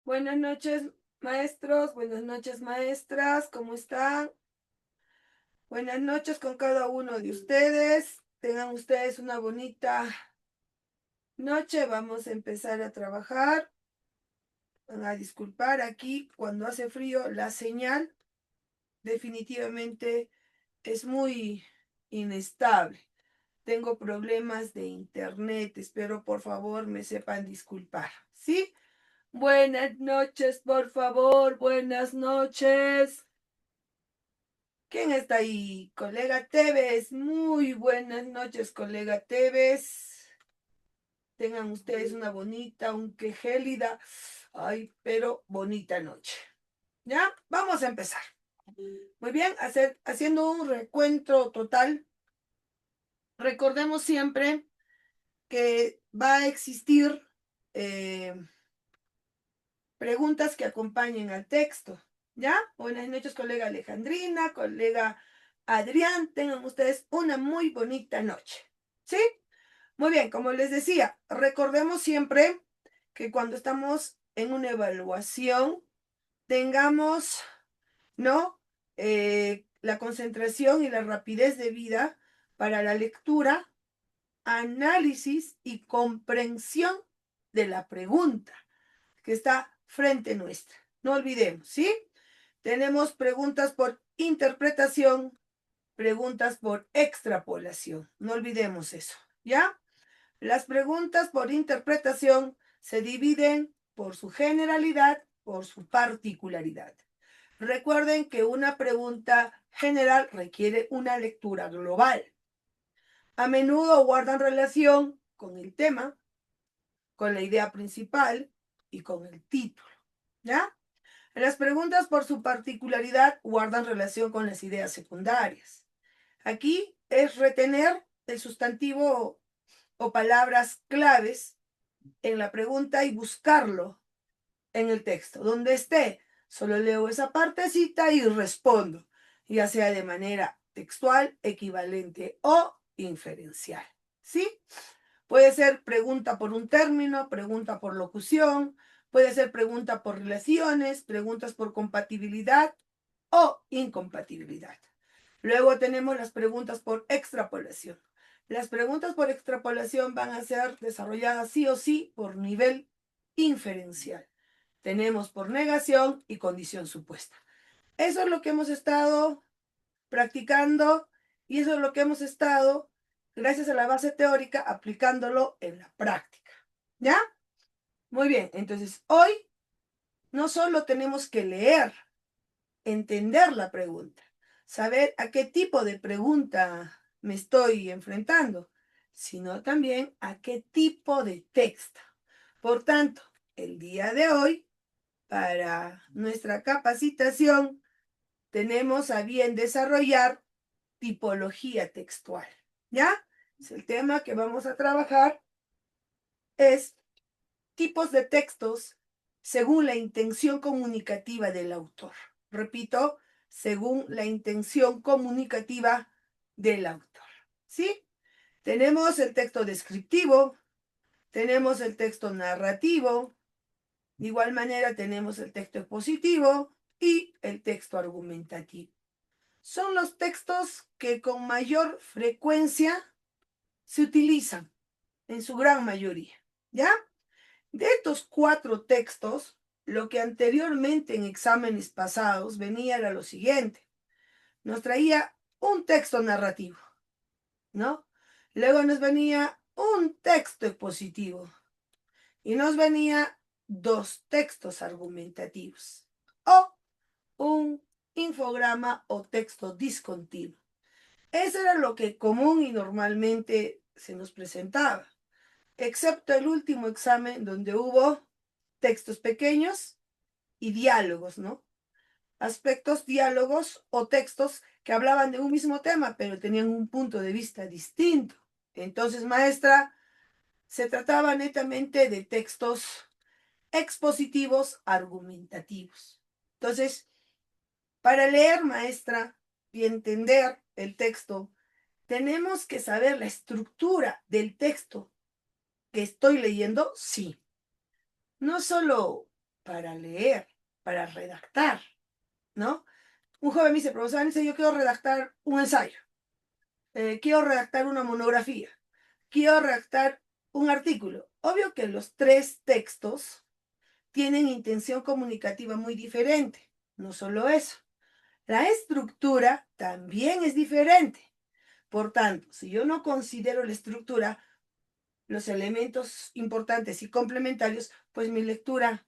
Buenas noches, maestros, buenas noches, maestras, ¿cómo están? Buenas noches con cada uno de ustedes. Tengan ustedes una bonita noche. Vamos a empezar a trabajar. Van a disculpar aquí cuando hace frío, la señal definitivamente es muy inestable. Tengo problemas de internet. Espero por favor me sepan disculpar. ¿Sí? Buenas noches, por favor. Buenas noches. ¿Quién está ahí? Colega Tevez. Muy buenas noches, colega Tevez. Tengan ustedes una bonita, aunque gélida, ay, pero bonita noche. ¿Ya? Vamos a empezar. Muy bien, haciendo un recuento total. Recordemos siempre que va a existir eh, preguntas que acompañen al texto. ¿Ya? Buenas noches, colega Alejandrina, colega Adrián. Tengan ustedes una muy bonita noche. ¿Sí? Muy bien, como les decía, recordemos siempre que cuando estamos en una evaluación, tengamos, ¿no? La concentración y la rapidez debida para la lectura, análisis y comprensión de la pregunta que está frente nuestra. No olvidemos, ¿sí? Tenemos preguntas por interpretación, preguntas por extrapolación. No olvidemos eso, ¿ya? Las preguntas por interpretación se dividen por su generalidad, por su particularidad. Recuerden que una pregunta general requiere una lectura global. A menudo guardan relación con el tema, con la idea principal y con el título, ¿ya? Las preguntas por su particularidad guardan relación con las ideas secundarias. Aquí es retener el sustantivo o palabras claves en la pregunta y buscarlo en el texto. Donde esté, solo leo esa partecita y respondo, ya sea de manera textual, equivalente o inferencial. ¿Sí? Puede ser pregunta por un término, pregunta por locución, puede ser pregunta por relaciones, preguntas por compatibilidad o incompatibilidad. Luego tenemos las preguntas por extrapolación. Las preguntas por extrapolación van a ser desarrolladas sí o sí por nivel inferencial. Tenemos por negación y condición supuesta. Eso es lo que hemos estado practicando y eso es lo que hemos estado, gracias a la base teórica, aplicándolo en la práctica. ¿Ya? Muy bien, entonces hoy no solo tenemos que leer, entender la pregunta, saber a qué tipo de pregunta me estoy enfrentando, sino también a qué tipo de texto. Por tanto, el día de hoy, para nuestra capacitación, tenemos a bien desarrollar tipología textual. ¿Ya? Es el tema que vamos a trabajar, es tipos de textos según la intención comunicativa del autor. Repito, según la intención comunicativa del autor. ¿Sí? Tenemos el texto descriptivo, tenemos el texto narrativo, de igual manera tenemos el texto expositivo y el texto argumentativo. Son los textos que con mayor frecuencia se utilizan en su gran mayoría. ¿Ya? De estos 4 textos, lo que anteriormente en exámenes pasados venía era lo siguiente. Nos traía un texto narrativo, ¿no? Luego nos venía un texto expositivo y nos venía 2 textos argumentativos o un infograma o texto discontinuo. Eso era lo que común y normalmente se nos presentaba, excepto el último examen donde hubo textos pequeños y diálogos, ¿no? Aspectos, diálogos o textos que hablaban de un mismo tema, pero tenían un punto de vista distinto. Entonces, maestra, se trataba netamente de textos expositivos argumentativos. Entonces, para leer, maestra, y entender el texto, tenemos que saber la estructura del texto que estoy leyendo, sí. No solo para leer, para redactar, ¿no? Un joven me dice, profesor, dice, yo quiero redactar un ensayo, quiero redactar una monografía, quiero redactar un artículo. Obvio que los tres textos tienen intención comunicativa muy diferente. No solo eso, la estructura también es diferente. Por tanto, si yo no considero la estructura, los elementos importantes y complementarios, pues mi lectura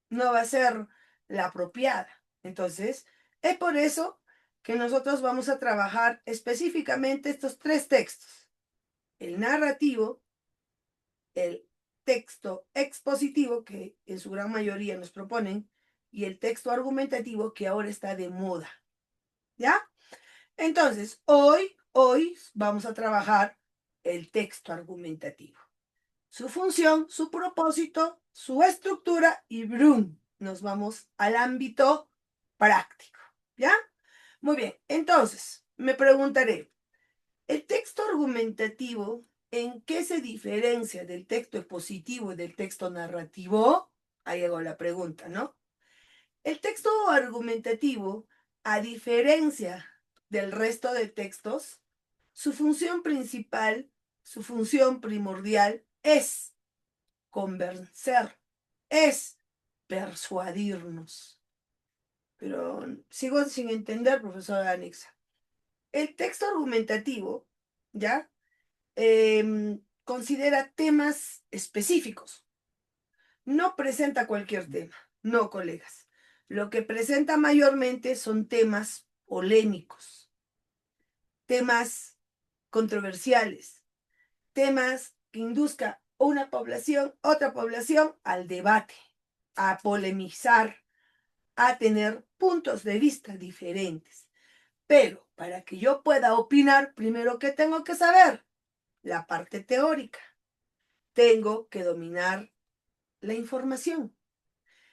no va a ser la apropiada. Entonces, es por eso que nosotros vamos a trabajar específicamente estos tres textos. El narrativo, el texto expositivo, que en su gran mayoría nos proponen, y el texto argumentativo, que ahora está de moda. ¿Ya? Entonces, hoy vamos a trabajar el texto argumentativo. Su función, su propósito, su estructura y ¡brum! Nos vamos al ámbito práctico. ¿Ya? Muy bien, entonces me preguntaré, ¿el texto argumentativo en qué se diferencia del texto expositivo y del texto narrativo? Ahí llegó la pregunta, ¿no? El texto argumentativo, a diferencia del resto de textos, su función principal, su función primordial es convencer, es persuadirnos. Pero sigo sin entender, profesora Anexa. El texto argumentativo, ¿ya? Considera temas específicos. No presenta cualquier tema, no, colegas. Lo que presenta mayormente son temas polémicos, temas controversiales, temas que induzca otra población al debate, a polemizar, a tener puntos de vista diferentes. Pero para que yo pueda opinar, primero que tengo que saber la parte teórica. Tengo que dominar la información.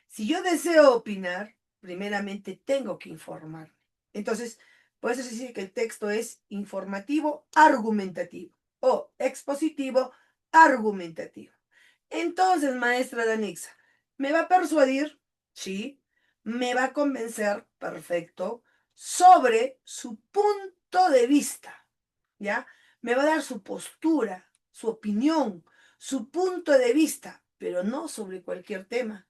Si yo deseo opinar, primeramente tengo que informarme. Entonces, por eso se dice que el texto es informativo argumentativo o expositivo argumentativo. Entonces, maestra Danixa, ¿me va a persuadir? Sí. ¿Me va a convencer? Perfecto. Sobre su punto de vista, ¿ya? Me va a dar su postura, su opinión, su punto de vista, pero no sobre cualquier tema.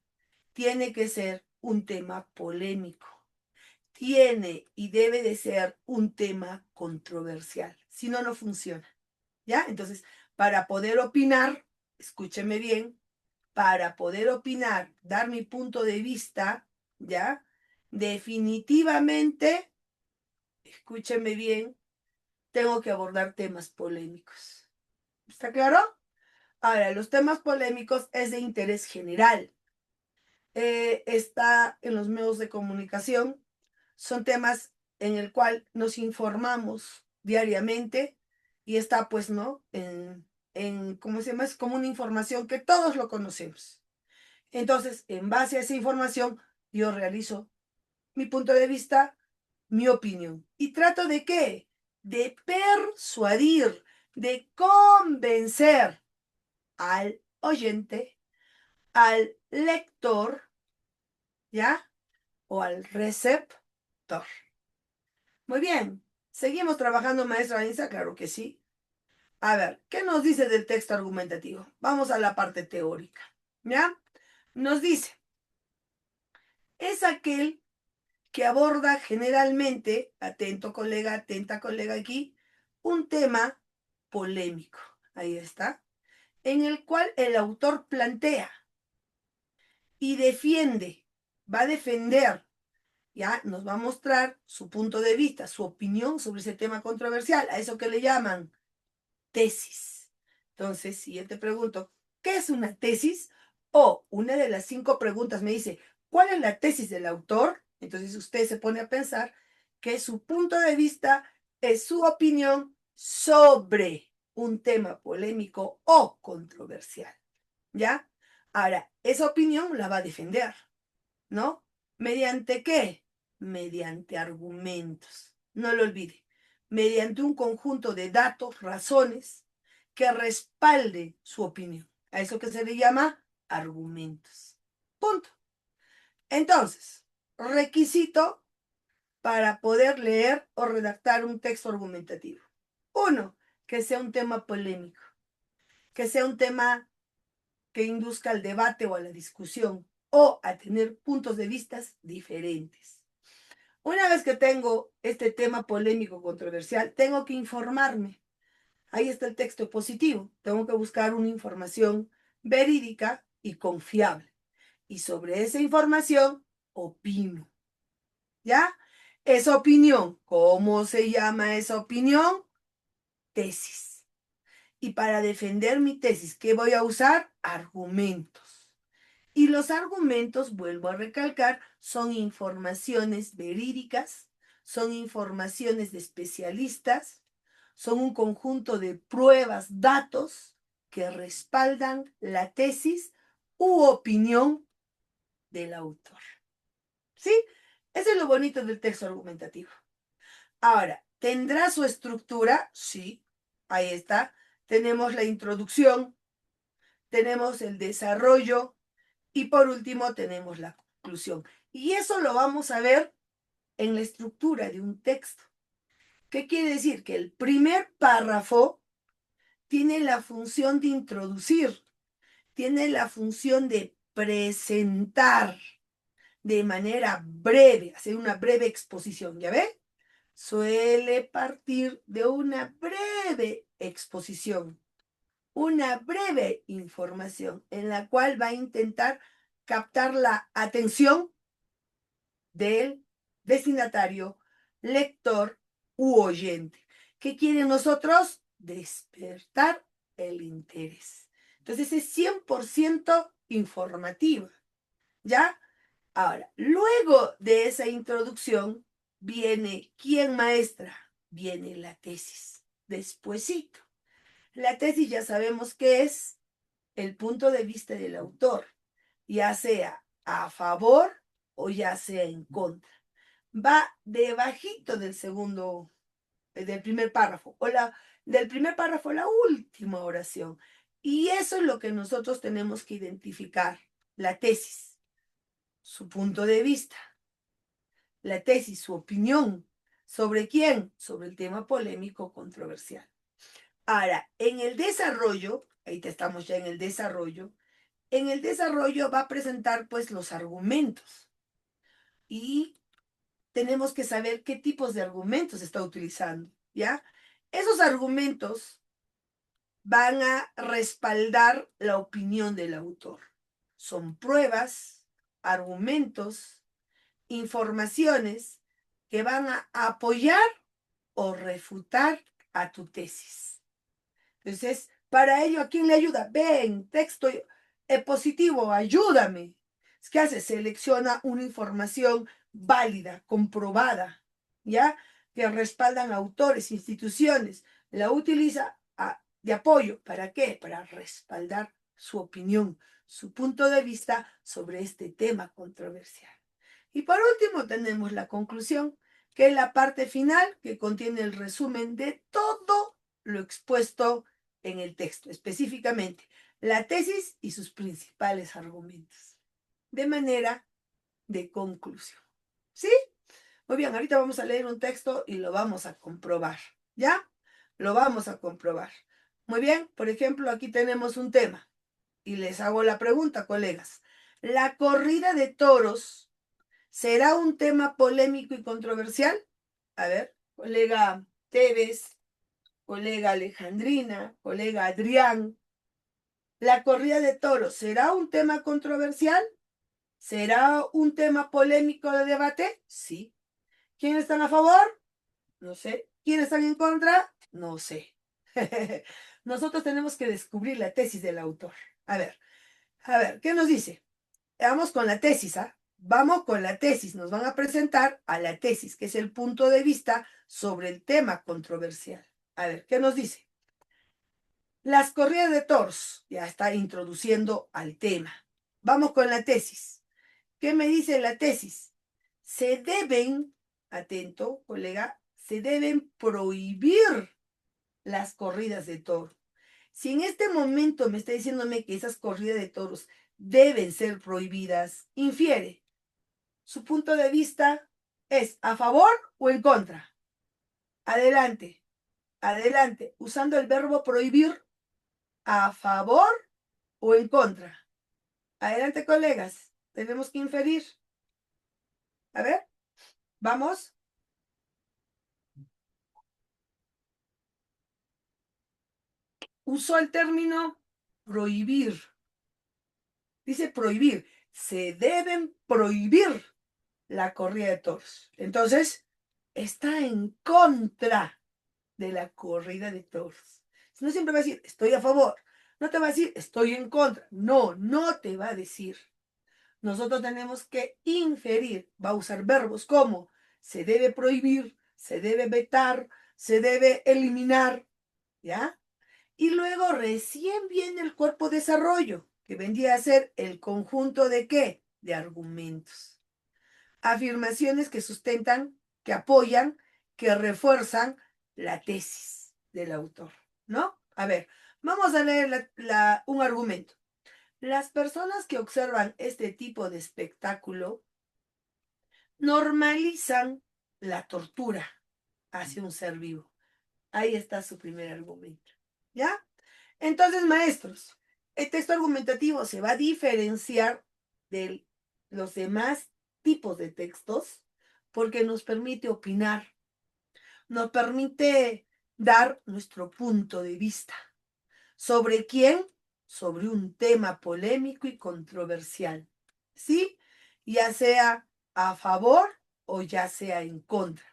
Tiene que ser un tema polémico. Tiene y debe de ser un tema controversial. Si no, no funciona. ¿Ya? Entonces, para poder opinar, escúcheme bien, para poder opinar, dar mi punto de vista, ¿ya? Definitivamente, escúcheme bien, tengo que abordar temas polémicos. ¿Está claro? Ahora, los temas polémicos es de interés general. Está en los medios de comunicación. Son temas en el cual nos informamos diariamente y está pues, ¿no? ¿Cómo se llama? Es como una información que todos lo conocemos. Entonces, en base a esa información, yo realizo mi punto de vista, mi opinión. ¿Y trato de qué? De persuadir, de convencer al oyente, al lector, ¿ya? O al receptor. Muy bien. ¿Seguimos trabajando, maestra Anisa? Claro que sí. A ver, ¿qué nos dice del texto argumentativo? Vamos a la parte teórica. ¿Ya? Nos dice, es aquel que aborda generalmente, atenta colega aquí, un tema polémico. Ahí está. En el cual el autor plantea y defiende, va a defender, ya nos va a mostrar su punto de vista, su opinión sobre ese tema controversial, a eso que le llaman tesis. Entonces, si yo te pregunto, ¿qué es una tesis? O una de las 5 preguntas me dice, ¿cuál es la tesis del autor? Entonces usted se pone a pensar que su punto de vista es su opinión sobre un tema polémico o controversial. ¿Ya? Ahora, esa opinión la va a defender, ¿no? ¿Mediante qué? Mediante argumentos. No lo olvide. Mediante un conjunto de datos, razones que respalden su opinión. A eso que se le llama argumentos. Punto. Entonces, requisito para poder leer o redactar un texto argumentativo. Uno, que sea un tema polémico, que sea un tema que induzca al debate o a la discusión o a tener puntos de vista diferentes. Una vez que tengo este tema polémico, controversial, tengo que informarme. Ahí está el texto positivo. Tengo que buscar una información verídica y confiable. Y sobre esa información opino. ¿Ya? Esa opinión, ¿cómo se llama esa opinión? Tesis. Y para defender mi tesis, ¿qué voy a usar? Argumentos. Y los argumentos, vuelvo a recalcar, son informaciones verídicas, son informaciones de especialistas, son un conjunto de pruebas, datos que respaldan la tesis u opinión del autor. ¿Sí? Eso es lo bonito del texto argumentativo. Ahora, ¿tendrá su estructura? Sí, ahí está. Tenemos la introducción, tenemos el desarrollo y por último tenemos la conclusión. Y eso lo vamos a ver en la estructura de un texto. ¿Qué quiere decir? Que el primer párrafo tiene la función de introducir, tiene la función de presentar de manera breve, hacer una breve exposición, ¿ya ve? Suele partir de una breve exposición, una breve información en la cual va a intentar captar la atención del destinatario, lector u oyente. ¿Qué quieren nosotros? Despertar el interés. Entonces es 100% informativa, ¿ya? Ahora, luego de esa introducción viene, ¿quién maestra? Viene la tesis, despuesito. La tesis ya sabemos que es el punto de vista del autor, ya sea a favor o ya sea en contra. Va debajito del segundo, del primer párrafo, del primer párrafo a la última oración. Y eso es lo que nosotros tenemos que identificar, la tesis, su punto de vista, la tesis, su opinión. ¿Sobre quién? Sobre el tema polémico controversial. Ahora, en el desarrollo, ahí estamos ya en el desarrollo va a presentar pues los argumentos y tenemos que saber qué tipos de argumentos está utilizando, ¿ya? Esos argumentos van a respaldar la opinión del autor. Son pruebas, argumentos, informaciones que van a apoyar o refutar a tu tesis. Entonces, para ello, ¿a quién le ayuda? Ven, texto positivo, ayúdame. ¿Qué hace? Selecciona una información válida, comprobada, ¿ya? Que respaldan autores, instituciones. La utiliza de apoyo. ¿Para qué? Para respaldar su opinión, su punto de vista sobre este tema controversial. Y por último tenemos la conclusión, que es la parte final que contiene el resumen de todo lo expuesto en el texto, específicamente la tesis y sus principales argumentos, de manera de conclusión. ¿Sí? Muy bien, ahorita vamos a leer un texto y lo vamos a comprobar, ¿ya? Lo vamos a comprobar. Muy bien, por ejemplo, aquí tenemos un tema y les hago la pregunta, colegas. ¿La corrida de toros será un tema polémico y controversial? A ver, colega Tevez, colega Alejandrina, colega Adrián. ¿La corrida de toros será un tema controversial? ¿Será un tema polémico de debate? Sí. ¿Quiénes están a favor? No sé. ¿Quiénes están en contra? No sé. Nosotros tenemos que descubrir la tesis del autor. A ver, ¿qué nos dice? Vamos con la tesis, ¿ah? Vamos con la tesis. Nos van a presentar a la tesis, que es el punto de vista sobre el tema controversial. A ver, ¿qué nos dice? Las corridas de toros. Ya está introduciendo al tema. Vamos con la tesis. ¿Qué me dice la tesis? Se deben, atento, colega, se deben prohibir las corridas de toros. Si en este momento me está diciéndome que esas corridas de toros deben ser prohibidas, infiere su punto de vista es a favor o en contra. Adelante, adelante, usando el verbo prohibir, a favor o en contra. Adelante, colegas, tenemos que inferir. A ver, vamos. Usó el término prohibir. Dice prohibir. Se deben prohibir la corrida de toros. Entonces, está en contra de la corrida de toros. No siempre va a decir, estoy a favor. No te va a decir, estoy en contra. No, no te va a decir. Nosotros tenemos que inferir. Va a usar verbos como se debe prohibir, se debe vetar, se debe eliminar. ¿Ya? Y luego recién viene el cuerpo de desarrollo, que vendría a ser el conjunto de ¿qué? De argumentos. Afirmaciones que sustentan, que apoyan, que refuerzan la tesis del autor, ¿no? A ver, vamos a leer un argumento. Las personas que observan este tipo de espectáculo normalizan la tortura hacia un ser vivo. Ahí está su primer argumento, ¿ya? Entonces, maestros, el texto argumentativo se va a diferenciar de los demás tipos de textos porque nos permite opinar, nos permite dar nuestro punto de vista. ¿Sobre quién? Sobre un tema polémico y controversial, ¿sí? Ya sea a favor o ya sea en contra.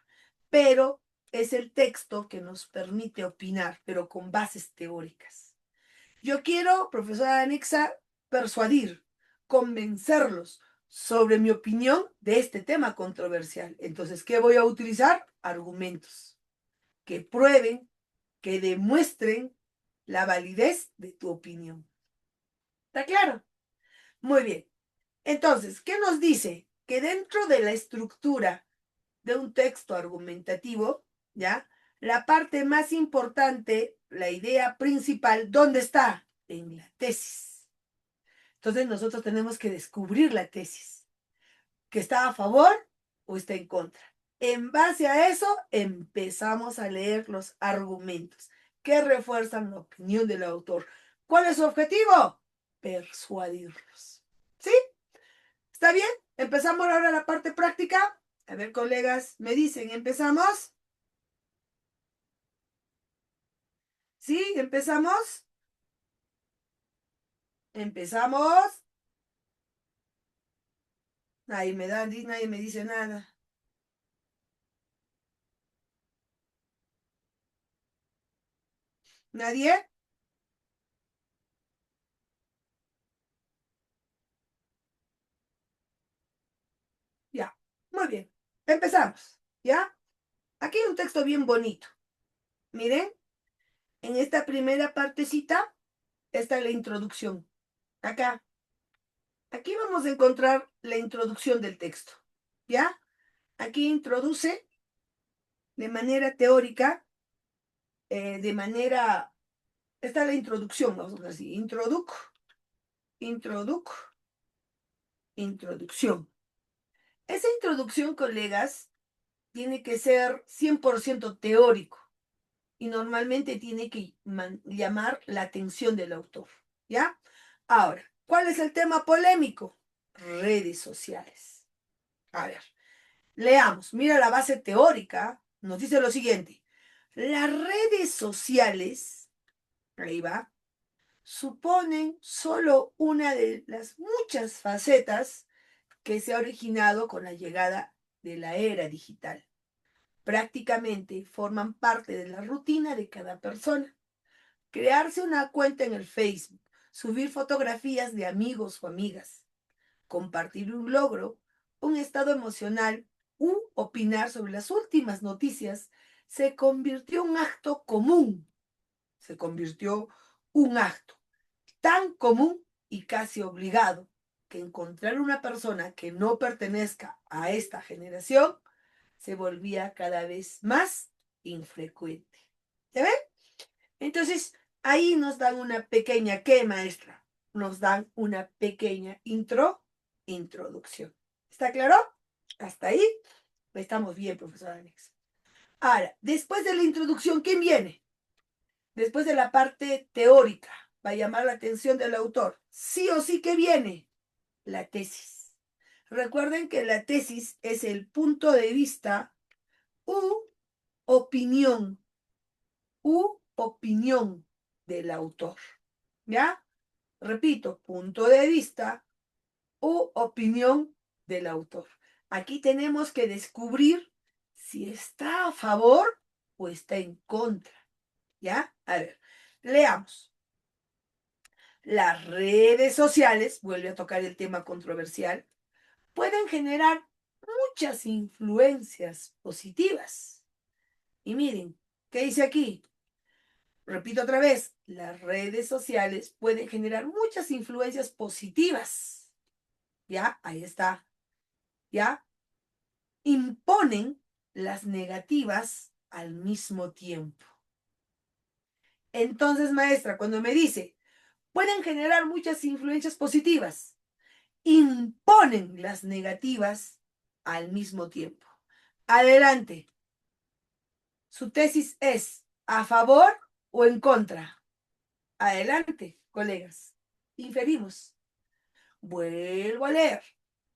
Pero es el texto que nos permite opinar, pero con bases teóricas. Yo quiero, profesora Anexa, persuadir, convencerlos sobre mi opinión de este tema controversial. Entonces, ¿qué voy a utilizar? Argumentos que prueben, que demuestren la validez de tu opinión. ¿Está claro? Muy bien. Entonces, ¿qué nos dice? Que dentro de la estructura de un texto argumentativo, ¿ya? La parte más importante, la idea principal, ¿dónde está? En la tesis. Entonces nosotros tenemos que descubrir la tesis, que está a favor o está en contra. En base a eso, empezamos a leer los argumentos que refuerzan la opinión del autor. ¿Cuál es su objetivo? Persuadirlos. ¿Sí? ¿Está bien? Empezamos ahora la parte práctica. A ver, colegas, me dicen, ¿empezamos? ¿Sí? ¿Empezamos? ¿Empezamos? Nadie me dice nada. ¿Nadie? Ya. Muy bien. Empezamos. ¿Ya? Aquí hay un texto bien bonito. Miren, en esta primera partecita está la introducción. Acá. Aquí vamos a encontrar la introducción del texto. ¿Ya? Aquí introduce de manera teórica, de manera... Está la introducción, vamos a decir así. Introducción. Esa introducción, colegas, tiene que ser 100% teórico y normalmente tiene que llamar la atención del autor, ¿ya? Ahora, ¿cuál es el tema polémico? Redes sociales. A ver, leamos. Mira la base teórica. Nos dice lo siguiente. Las redes sociales, ahí va, suponen solo una de las muchas facetas que se ha originado con la llegada de la era digital. Prácticamente forman parte de la rutina de cada persona. Crearse una cuenta en el Facebook, subir fotografías de amigos o amigas, compartir un logro, un estado emocional u opinar sobre las últimas noticias se convirtió en un acto común. Se convirtió un acto tan común y casi obligado que encontrar una persona que no pertenezca a esta generación se volvía cada vez más infrecuente. ¿Ya ven? Entonces, ahí nos dan una pequeña, ¿qué, maestra? Nos dan una pequeña introducción. ¿Está claro? Hasta ahí estamos bien, profesor Alex. Ahora, después de la introducción, ¿quién viene? Después de la parte teórica, va a llamar la atención del autor. Sí o sí que viene la tesis. Recuerden que la tesis es el punto de vista u opinión del autor. ¿Ya? Repito, punto de vista u opinión del autor. Aquí tenemos que descubrir si está a favor o está en contra. ¿Ya? A ver, leamos. Las redes sociales, vuelve a tocar el tema controversial, pueden generar muchas influencias positivas. Y miren, ¿qué dice aquí? Repito otra vez, las redes sociales pueden generar muchas influencias positivas. ¿Ya? Ahí está. ¿Ya? Imponen las negativas al mismo tiempo. Entonces, maestra, cuando me dice, pueden generar muchas influencias positivas, imponen las negativas al mismo tiempo. Adelante. Su tesis es a favor o en contra. Adelante, colegas. Inferimos. Vuelvo a leer.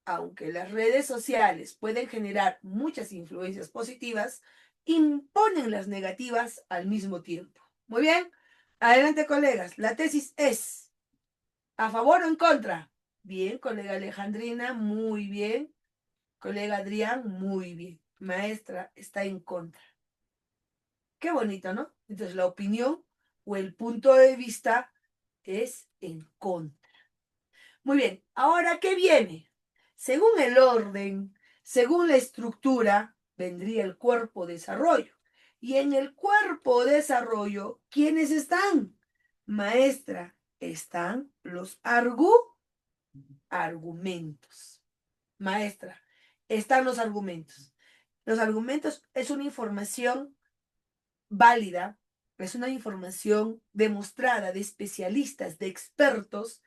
Aunque las redes sociales pueden generar muchas influencias positivas, imponen las negativas al mismo tiempo. Muy bien. Adelante, colegas. La tesis es ¿a favor o en contra? Bien, colega Alejandrina, muy bien. Colega Adrián, muy bien. Maestra, está en contra. Qué bonito, ¿no? Entonces la opinión o el punto de vista es en contra. Muy bien, ahora, ¿qué viene? Según el orden, según la estructura, vendría el cuerpo desarrollo. Y en el cuerpo desarrollo, ¿quiénes están? Maestra, están los argumentos. Maestra, están los argumentos. Los argumentos es una información válida, es una información demostrada de especialistas, de expertos,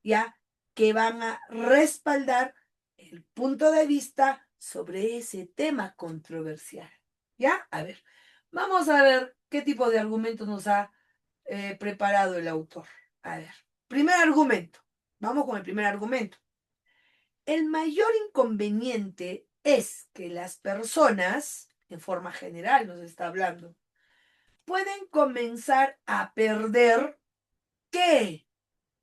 ya que van a respaldar el punto de vista sobre ese tema controversial. ¿Ya? A ver, vamos a ver qué tipo de argumentos nos ha preparado el autor. A ver, primer argumento. Vamos con el primer argumento. El mayor inconveniente es que las personas, en forma general nos está hablando, pueden comenzar a perder ¿qué?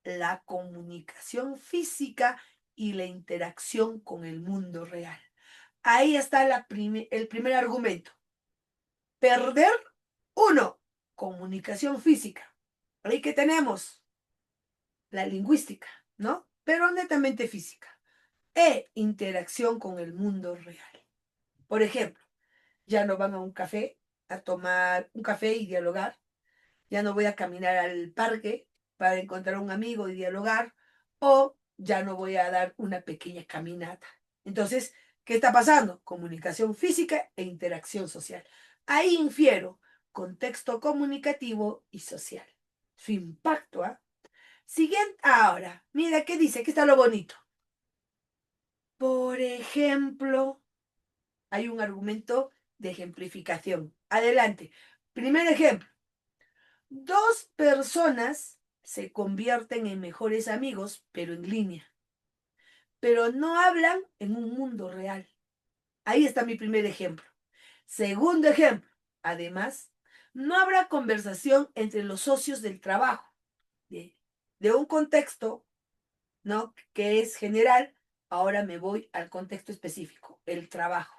La comunicación física y la interacción con el mundo real. Ahí está el primer argumento. Perder, uno, comunicación física. Ahí que tenemos la lingüística, ¿no? Pero netamente física. E interacción con el mundo real. Por ejemplo, ya no van a un café a tomar un café y dialogar, ya no voy a caminar al parque para encontrar un amigo y dialogar, o ya no voy a dar una pequeña caminata. Entonces, ¿qué está pasando? Comunicación física e interacción social. Ahí infiero contexto comunicativo y social. Su impacto, ¿ah? Siguiente, ahora, mira qué dice, aquí está lo bonito. Por ejemplo, hay un argumento de ejemplificación. Adelante. Primer ejemplo. Dos personas se convierten en mejores amigos, pero en línea. Pero no hablan en un mundo real. Ahí está mi primer ejemplo. Segundo ejemplo. Además, no habrá conversación entre los socios del trabajo. De un contexto, ¿no? Que es general. Ahora me voy al contexto específico, el trabajo,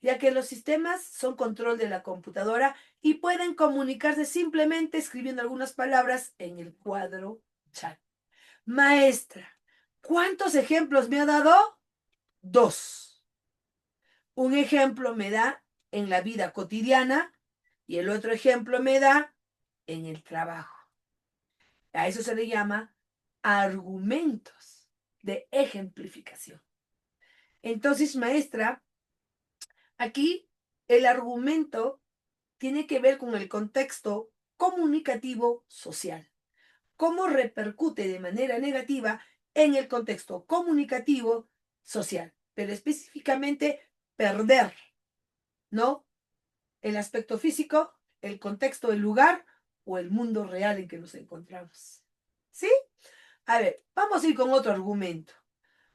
ya que los sistemas son control de la computadora y pueden comunicarse simplemente escribiendo algunas palabras en el cuadro chat. Maestra, ¿cuántos ejemplos me ha dado? Dos. Un ejemplo me da en la vida cotidiana y el otro ejemplo me da en el trabajo. A eso se le llama argumentos de ejemplificación. Entonces, maestra, aquí el argumento tiene que ver con el contexto comunicativo social. ¿Cómo repercute de manera negativa en el contexto comunicativo social? pero específicamente perder, ¿no? El aspecto físico, el contexto del lugar o el mundo real en que nos encontramos. ¿Sí? A ver, vamos a ir con otro argumento.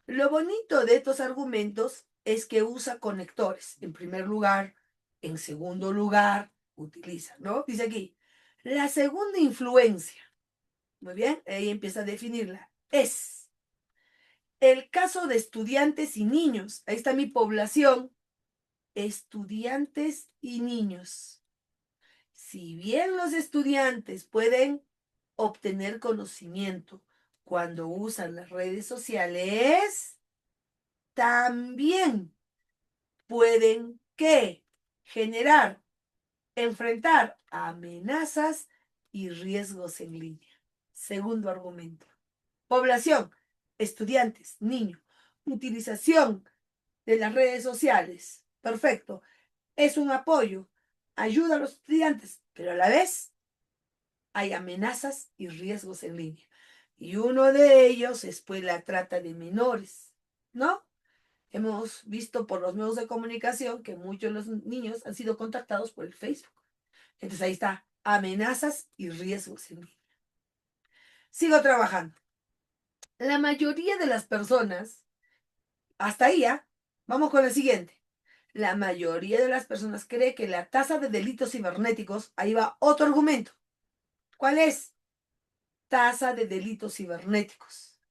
Lo bonito de estos argumentos es que usa conectores. En primer lugar, en segundo lugar, utiliza, ¿no? Dice aquí, la segunda influencia, muy bien, ahí empieza a definirla, es el caso de estudiantes y niños. Ahí está mi población, estudiantes y niños. Si bien los estudiantes pueden obtener conocimiento cuando usan las redes sociales, también pueden ¿qué? Generar, enfrentar amenazas y riesgos en línea. Segundo argumento. Población, estudiantes, niños, utilización de las redes sociales. Perfecto. Es un apoyo, ayuda a los estudiantes, pero a la vez hay amenazas y riesgos en línea. Y uno de ellos es pues la trata de menores, ¿no? Hemos visto por los medios de comunicación que muchos de los niños han sido contactados por el Facebook. Entonces ahí está, amenazas y riesgos en línea. Sigo trabajando. La mayoría de las personas, hasta ahí ya, vamos con el siguiente. La mayoría de las personas cree que la tasa de delitos cibernéticos, ahí va otro argumento. ¿Cuál es? Tasa de delitos cibernéticos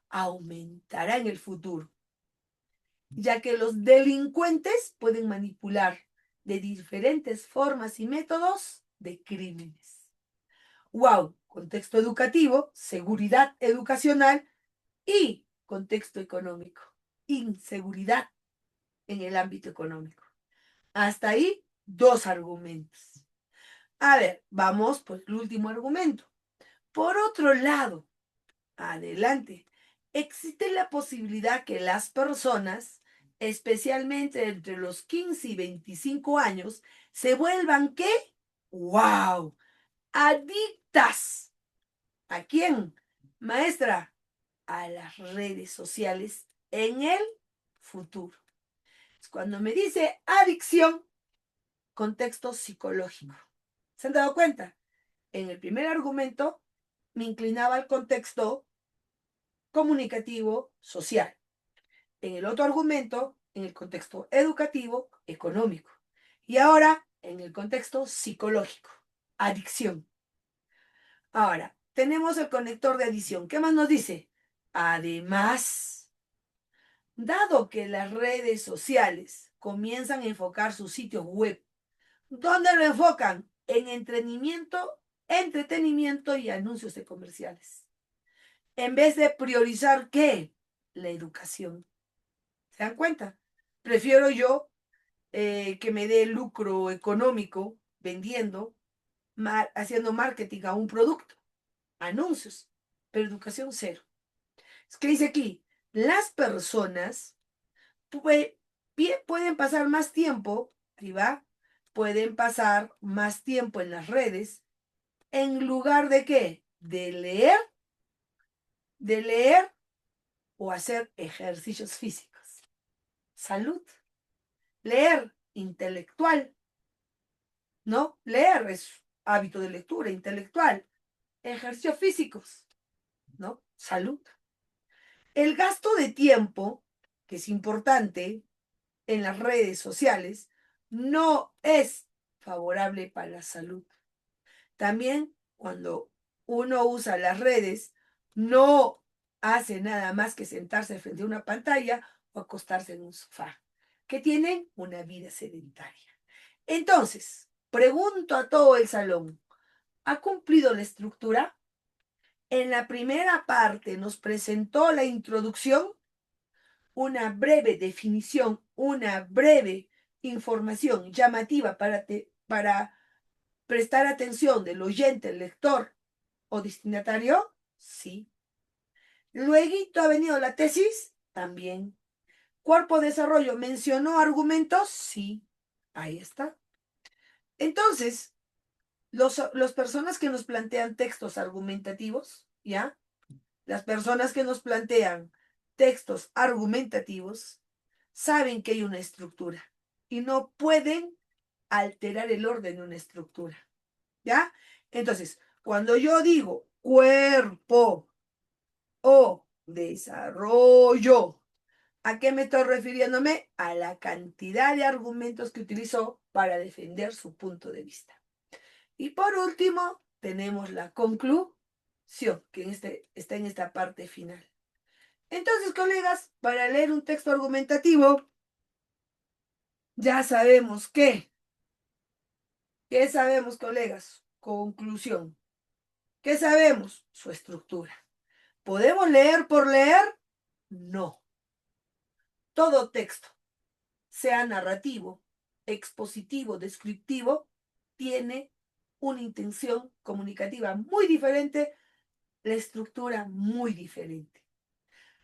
aumentará en el futuro, ya que los delincuentes pueden manipular de diferentes formas y métodos de crímenes. ¡Wow! Contexto educativo, seguridad educacional y contexto económico. Inseguridad en el ámbito económico. Hasta ahí, dos argumentos. A ver, vamos por el último argumento. Por otro lado, adelante, existe la posibilidad que las personas, especialmente entre los 15 y 25 años, se vuelvan ¿qué? ¡Wow! Adictas. ¿A quién? Maestra, a las redes sociales en el futuro. Cuando me dice adicción, contexto psicológico. ¿Se han dado cuenta? En el primer argumento me inclinaba al contexto comunicativo social. En el otro argumento, en el contexto educativo, económico. Y ahora, en el contexto psicológico, adicción. Ahora, tenemos el conector de adición. ¿Qué más nos dice? Además, dado que las redes sociales comienzan a enfocar sus sitios web, ¿dónde lo enfocan? En entretenimiento y anuncios de comerciales. En vez de priorizar, ¿qué? La educación. ¿Se dan cuenta? Prefiero yo que me dé lucro económico vendiendo, haciendo marketing a un producto, anuncios, pero educación cero. Es que dice aquí, las personas pueden pasar más tiempo, ¿sí va? Pueden pasar más tiempo en las redes en lugar de qué? De leer o hacer ejercicios físicos. Salud. Leer, intelectual, ¿no? Leer es hábito de lectura, intelectual. Ejercicios físicos, ¿no? Salud. El gasto de tiempo, que es importante en las redes sociales, no es favorable para la salud. También cuando uno usa las redes, no hace nada más que sentarse frente a una pantalla o acostarse en un sofá, que tienen una vida sedentaria. Entonces, pregunto a todo el salón, ¿ha cumplido la estructura? En la primera parte nos presentó la introducción, una breve definición, una breve información llamativa para prestar atención del oyente, el lector o destinatario. Sí. Luego ha venido la tesis. También. Cuerpo de desarrollo mencionó argumentos. Sí. Ahí está. Entonces, las personas que nos plantean textos argumentativos, ¿ya? Las personas que nos plantean textos argumentativos saben que hay una estructura y no pueden alterar el orden de una estructura. ¿Ya? Entonces, cuando yo digo cuerpo o desarrollo, ¿a qué me estoy refiriéndome? A la cantidad de argumentos que utilizó para defender su punto de vista. Y por último, tenemos la conclusión, que está en esta parte final. Entonces, colegas, para leer un texto argumentativo, ya sabemos ¿qué sabemos, colegas? Conclusión. ¿Qué sabemos? Su estructura. ¿Podemos leer por leer? No. Todo texto, sea narrativo, expositivo, descriptivo, tiene una intención comunicativa muy diferente, la estructura muy diferente.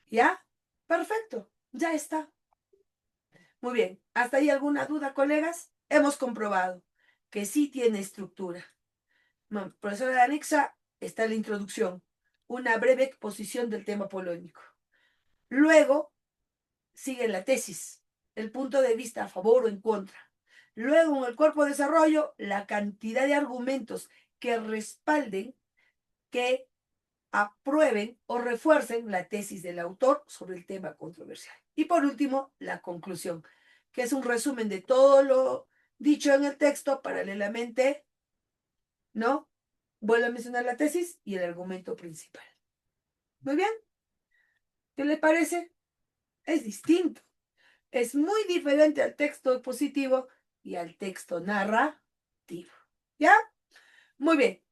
¿Ya? Perfecto, ya está. Muy bien, ¿hasta ahí alguna duda, colegas? Hemos comprobado que sí tiene estructura. Profesora de anexa, está la introducción, una breve exposición del tema polónico. Luego sigue la tesis, el punto de vista a favor o en contra. Luego, en el cuerpo de desarrollo, la cantidad de argumentos que respalden, que aprueben o refuercen la tesis del autor sobre el tema controversial. Y por último, la conclusión, que es un resumen de todo lo dicho en el texto paralelamente, ¿no? Vuelvo a mencionar la tesis y el argumento principal. Muy bien. ¿Qué le parece? Es distinto. Es muy diferente al texto expositivo y al texto narrativo. ¿Ya? Muy bien.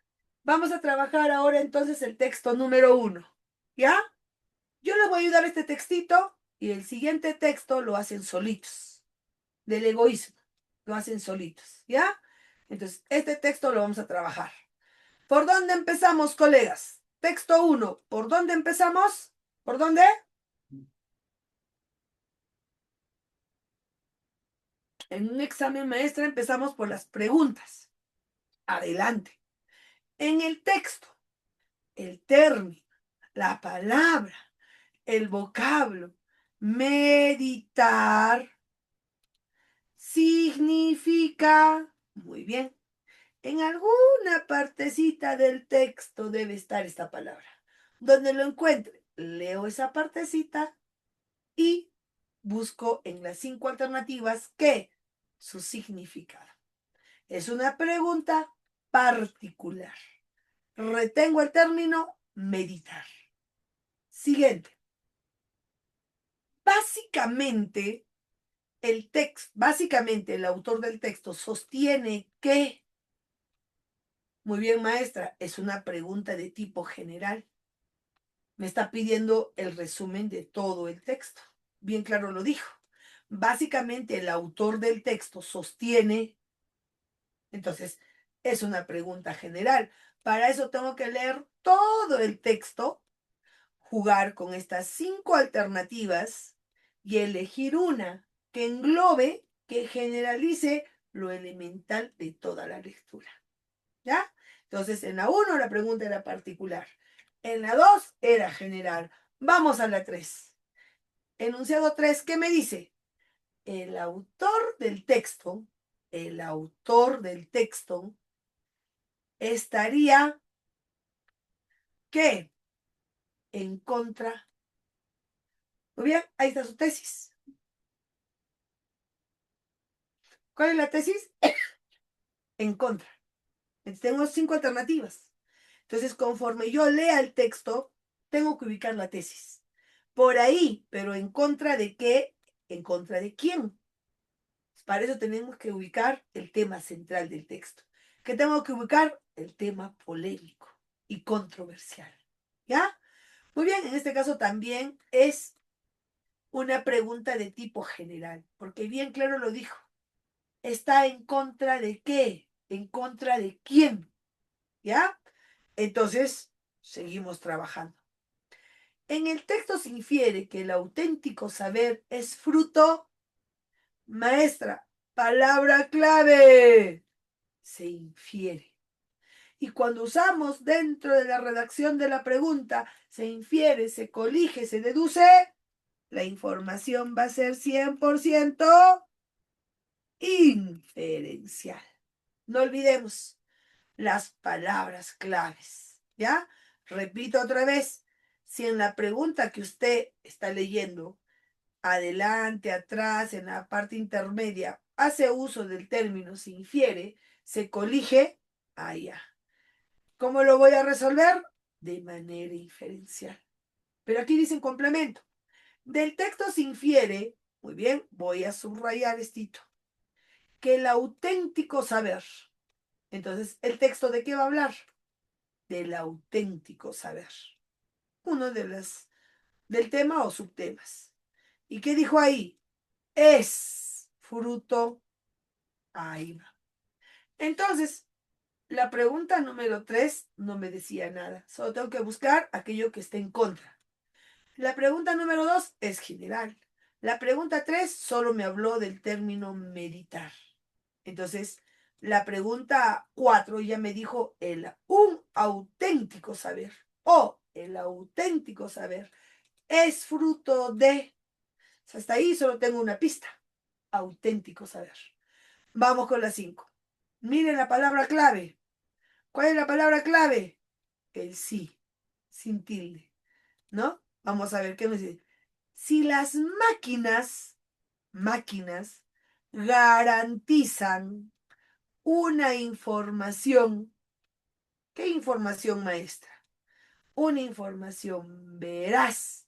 Vamos a trabajar ahora entonces el texto número 1. ¿Ya? Yo les voy a ayudar a este textito y el siguiente texto lo hacen solitos. Del egoísmo. Lo hacen solitos. ¿Ya? Entonces, este texto lo vamos a trabajar. ¿Por dónde empezamos, colegas? Texto 1. ¿Por dónde empezamos? ¿Por dónde? En un examen maestra empezamos por las preguntas. Adelante. En el texto, el término, la palabra, el vocablo, meditar, significa, muy bien, en alguna partecita del texto debe estar esta palabra. Donde lo encuentre, leo esa partecita y busco en las 5 alternativas qué, su significado. Es una pregunta particular. Retengo el término meditar. Siguiente. Básicamente el autor del texto sostiene que, muy bien, maestra, es una pregunta de tipo general. Me está pidiendo el resumen de todo el texto. Bien claro lo dijo. Básicamente el autor del texto sostiene, entonces es una pregunta general. Para eso tengo que leer todo el texto, jugar con estas 5 alternativas y elegir una que englobe, que generalice lo elemental de toda la lectura. ¿Ya? Entonces, en la 1 la pregunta era particular. En la 2 era general. Vamos a la 3. Enunciado 3, ¿qué me dice? El autor del texto estaría, ¿qué? En contra. Muy bien, ahí está su tesis. ¿Cuál es la tesis? En contra. Entonces, tengo 5 alternativas. Entonces, conforme yo lea el texto, tengo que ubicar la tesis. Por ahí, pero en contra de qué, en contra de quién. Para eso tenemos que ubicar el tema central del texto. ¿Qué tengo que ubicar? El tema polémico y controversial. ¿Ya? Muy bien, en este caso también es una pregunta de tipo general, porque bien claro lo dijo. ¿Está en contra de qué? ¿En contra de quién? ¿Ya? Entonces, seguimos trabajando. En el texto se infiere que el auténtico saber es fruto, maestra, palabra clave, se infiere. Y cuando usamos dentro de la redacción de la pregunta, se infiere, se colige, se deduce, la información va a ser 100% inferencial. No olvidemos las palabras claves, ¿ya? Repito otra vez, si en la pregunta que usted está leyendo, adelante, atrás, en la parte intermedia, hace uso del término se infiere, se colige, allá. ¿Cómo lo voy a resolver? De manera inferencial. Pero aquí dicen complemento. Del texto se infiere, muy bien, voy a subrayar estito, que el auténtico saber. Entonces, ¿el texto de qué va a hablar? Del auténtico saber. Uno del tema o subtemas. ¿Y qué dijo ahí? Es fruto. Ahí va. Entonces, la pregunta número 3 no me decía nada. Solo tengo que buscar aquello que esté en contra. La pregunta número 2 es general. La pregunta 3 solo me habló del término meditar. Entonces, la pregunta 4 ya me dijo un auténtico saber o el auténtico saber es fruto de. Hasta ahí solo tengo una pista. Auténtico saber. Vamos con la 5. Miren la palabra clave. ¿Cuál es la palabra clave? El sí, sin tilde, ¿no? Vamos a ver qué me dice. Si las máquinas garantizan una información, ¿qué información, maestra? Una información veraz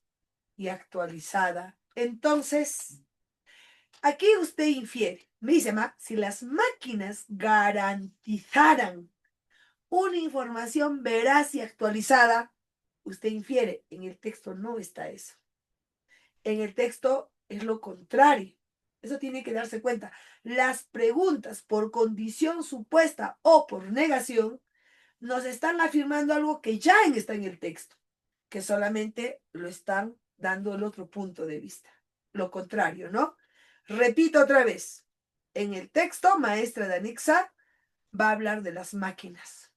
y actualizada. Entonces, aquí usted infiere, me dice, si las máquinas garantizaran una información veraz y actualizada, usted infiere, en el texto no está eso. En el texto es lo contrario. Eso tiene que darse cuenta. Las preguntas por condición supuesta o por negación nos están afirmando algo que ya está en el texto, que solamente lo están dando el otro punto de vista. Lo contrario, ¿no? Repito otra vez. En el texto, maestra Danixa va a hablar de las máquinas.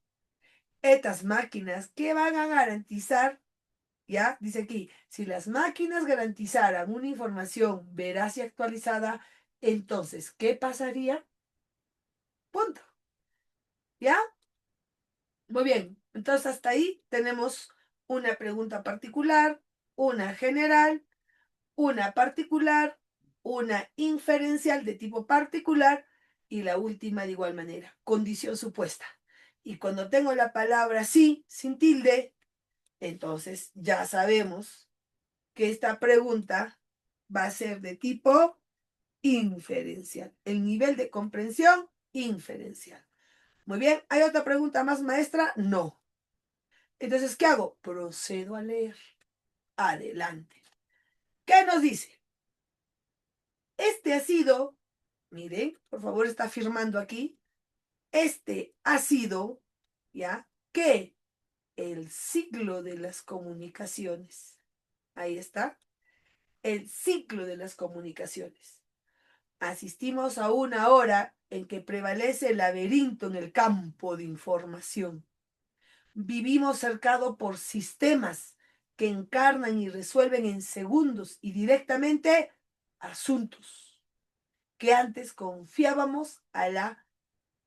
Estas máquinas que van a garantizar, ya, dice aquí, si las máquinas garantizaran una información veraz y actualizada, entonces, ¿qué pasaría? Punto. ¿Ya? Muy bien. Entonces, hasta ahí tenemos una pregunta particular, una general, una particular, una inferencial de tipo particular y la última de igual manera, condición supuesta. Y cuando tengo la palabra sí, sin tilde, entonces ya sabemos que esta pregunta va a ser de tipo inferencial. El nivel de comprensión inferencial. Muy bien, ¿hay otra pregunta más, maestra? No. Entonces, ¿qué hago? Procedo a leer. Adelante. ¿Qué nos dice? Este ha sido, miren, por favor, está firmando aquí. Este ha sido, ¿ya? ¿Qué? El ciclo de las comunicaciones. Ahí está. El ciclo de las comunicaciones. Asistimos a una hora en que prevalece el laberinto en el campo de información. Vivimos cercado por sistemas que encarnan y resuelven en segundos y directamente asuntos que antes confiábamos a la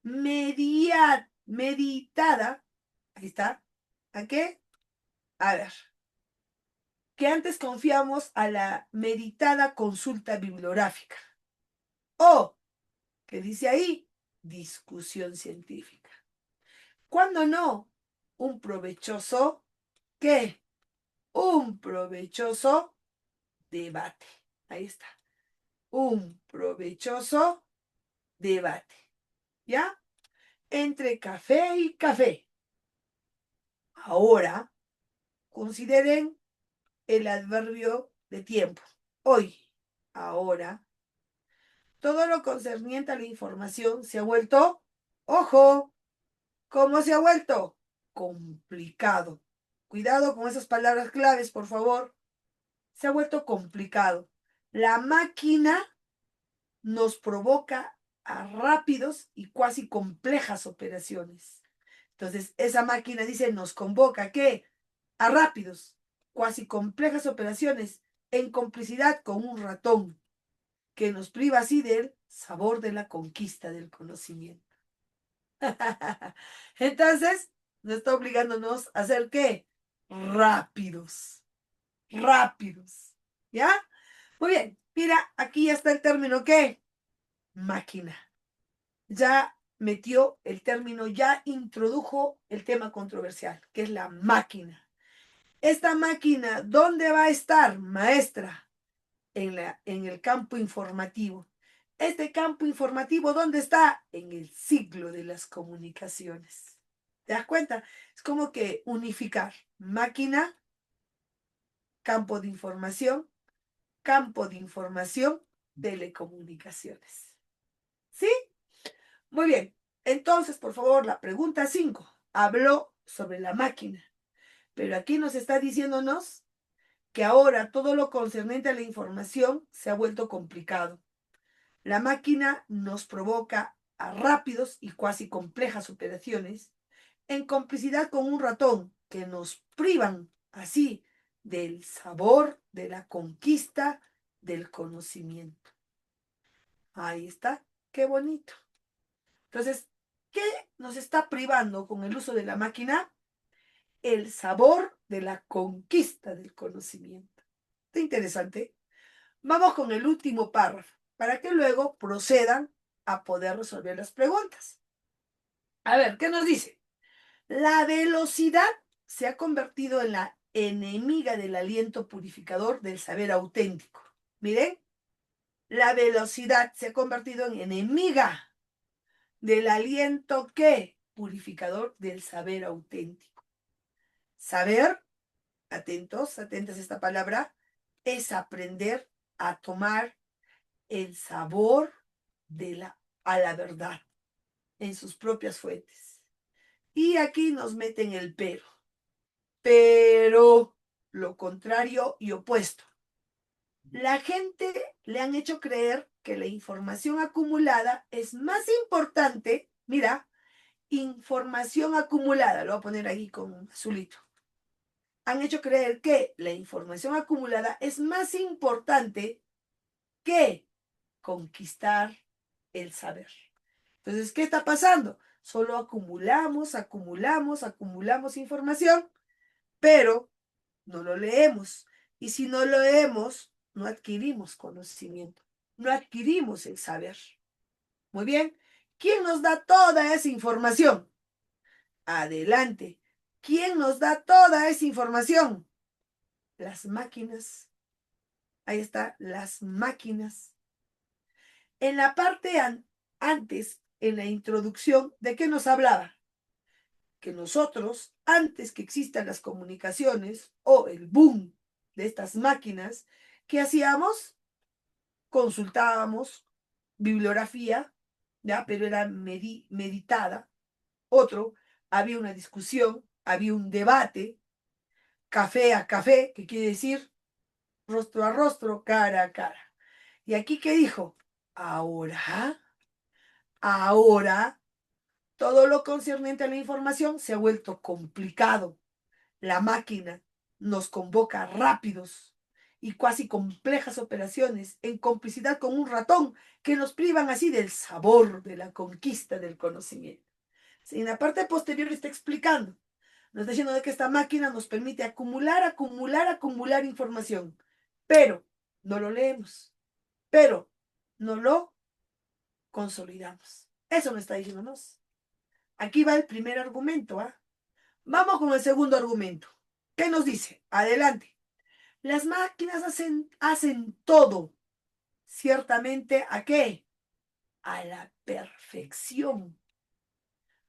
meditada, ahí está, ¿a qué? A ver, que antes confiábamos a la meditada consulta bibliográfica. O, que dice ahí, discusión científica. ¿Cuándo no? Un provechoso, ¿qué? Un provechoso debate. Ahí está. Un provechoso debate. ¿Ya? Entre café y café. Ahora, consideren el adverbio de tiempo. Hoy, ahora, todo lo concerniente a la información se ha vuelto, ojo, ¿cómo se ha vuelto? Complicado. Cuidado con esas palabras claves, por favor. Se ha vuelto complicado. La máquina nos provoca a rápidos y cuasi complejas operaciones. Entonces, esa máquina dice, nos convoca, ¿qué? A rápidos, cuasi complejas operaciones en complicidad con un ratón que nos priva así del sabor de la conquista del conocimiento. Entonces, nos está obligándonos a hacer ¿qué? Rápidos, rápidos. ¿Ya? Muy bien. Mira, aquí ya está el término ¿qué? Máquina. Ya metió el término, ya introdujo el tema controversial, que es la máquina. Esta máquina, ¿dónde va a estar, maestra? En el campo informativo. Este campo informativo, ¿dónde está? En el siglo de las comunicaciones. ¿Te das cuenta? Es como que unificar máquina, campo de información, telecomunicaciones. ¿Sí? Muy bien. Entonces, por favor, la pregunta 5 habló sobre la máquina, pero aquí nos está diciéndonos que ahora todo lo concerniente a la información se ha vuelto complicado. La máquina nos provoca a rápidos y cuasi complejas operaciones en complicidad con un ratón que nos privan así del sabor de la conquista del conocimiento. Ahí está, qué bonito. Entonces, ¿qué nos está privando con el uso de la máquina? El sabor de la conquista del conocimiento. Está interesante. Vamos con el último párrafo, para que luego procedan a poder resolver las preguntas. A ver, ¿qué nos dice? La velocidad se ha convertido en la enemiga del aliento purificador del saber auténtico. Miren, la velocidad se ha convertido en enemiga del aliento ¿qué? Purificador del saber auténtico. Saber, atentos, atentas a esta palabra, es aprender a tomar el sabor a la verdad en sus propias fuentes. Y aquí nos meten el pero. Pero lo contrario y opuesto. La gente le han hecho creer que la información acumulada es más importante. Mira, información acumulada, lo voy a poner ahí con un azulito. Han hecho creer que la información acumulada es más importante que conquistar el saber. Entonces, ¿qué está pasando? Solo acumulamos información, pero no lo leemos. Y si no lo leemos, no adquirimos conocimiento, no adquirimos el saber. Muy bien. ¿Quién nos da toda esa información? Adelante. ¿Quién nos da toda esa información? Las máquinas. Ahí está, las máquinas. En la parte antes, en la introducción, ¿de qué nos hablaba? Que nosotros, antes que existan las comunicaciones o el boom de estas máquinas, ¿qué hacíamos? Consultábamos bibliografía, ¿ya? Pero era meditada. Otro, había una discusión, había un debate, café a café, que quiere decir rostro a rostro, cara a cara. ¿Y aquí qué dijo? Ahora, todo lo concerniente a la información se ha vuelto complicado. La máquina nos convoca rápidos y casi complejas operaciones en complicidad con un ratón que nos privan así del sabor de la conquista del conocimiento. En la parte posterior está explicando, nos está diciendo de que esta máquina nos permite acumular información, pero no lo leemos, pero no lo consolidamos. Eso nos está diciéndonos. Aquí va el primer argumento, ¿ah? Vamos con el segundo argumento. ¿Qué nos dice? Adelante. Las máquinas hacen todo. Ciertamente, ¿a qué? A la perfección.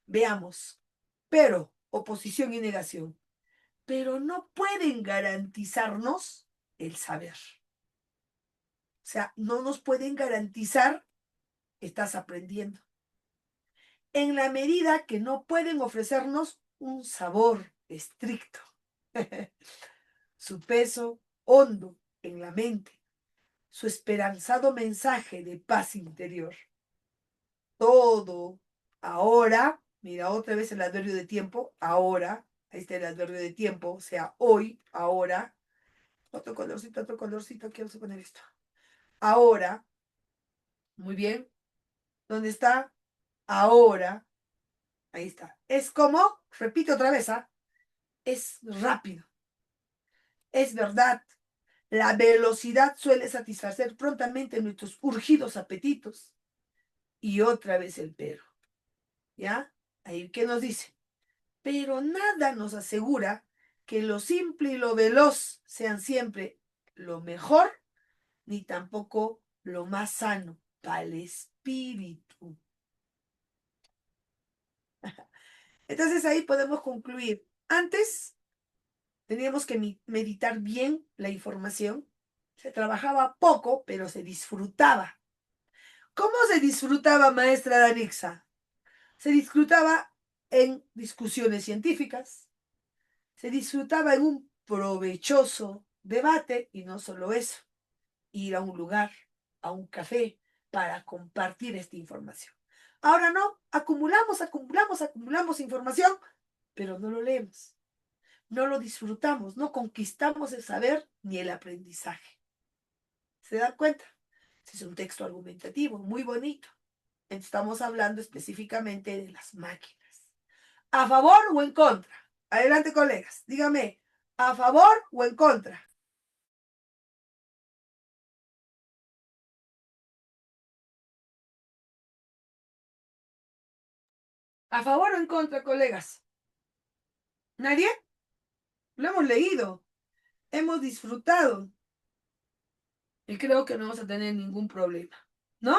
Veamos. Pero, oposición y negación. Pero no pueden garantizarnos el saber. O sea, no nos pueden garantizar que estás aprendiendo. En la medida que no pueden ofrecernos un sabor estricto. Su peso hondo en la mente, su esperanzado mensaje de paz interior. Todo ahora, mira otra vez el adverbio de tiempo, ahora, ahí está el adverbio de tiempo, o sea, hoy, ahora, Otro colorcito, otro colorcito. Quiero poner esto. Ahora, muy bien. ¿Dónde está? Ahora. Ahí está. Es como, repito otra vez, ¿ah? Es rápido. Es verdad. La velocidad suele satisfacer prontamente nuestros urgidos apetitos. Y otra vez el pero. ¿Ya? Ahí, ¿qué nos dice? Pero nada nos asegura que lo simple y lo veloz sean siempre lo mejor, ni tampoco lo más sano para el espíritu. Entonces ahí podemos concluir. Antes teníamos que meditar bien la información. Se trabajaba poco, pero se disfrutaba. ¿Cómo se disfrutaba, maestra Danixa? Se disfrutaba en discusiones científicas, se disfrutaba en un provechoso debate y no solo eso, ir a un lugar, a un café para compartir esta información. Ahora no, acumulamos información, pero no lo leemos, no lo disfrutamos, no conquistamos el saber ni el aprendizaje. ¿Se dan cuenta? Es un texto argumentativo muy bonito. Estamos hablando específicamente de las máquinas. ¿A favor o en contra? Adelante, colegas. Dígame, ¿a favor o en contra? ¿A favor o en contra, colegas? ¿Nadie? Lo hemos leído, hemos disfrutado y creo que no vamos a tener ningún problema. ¿No?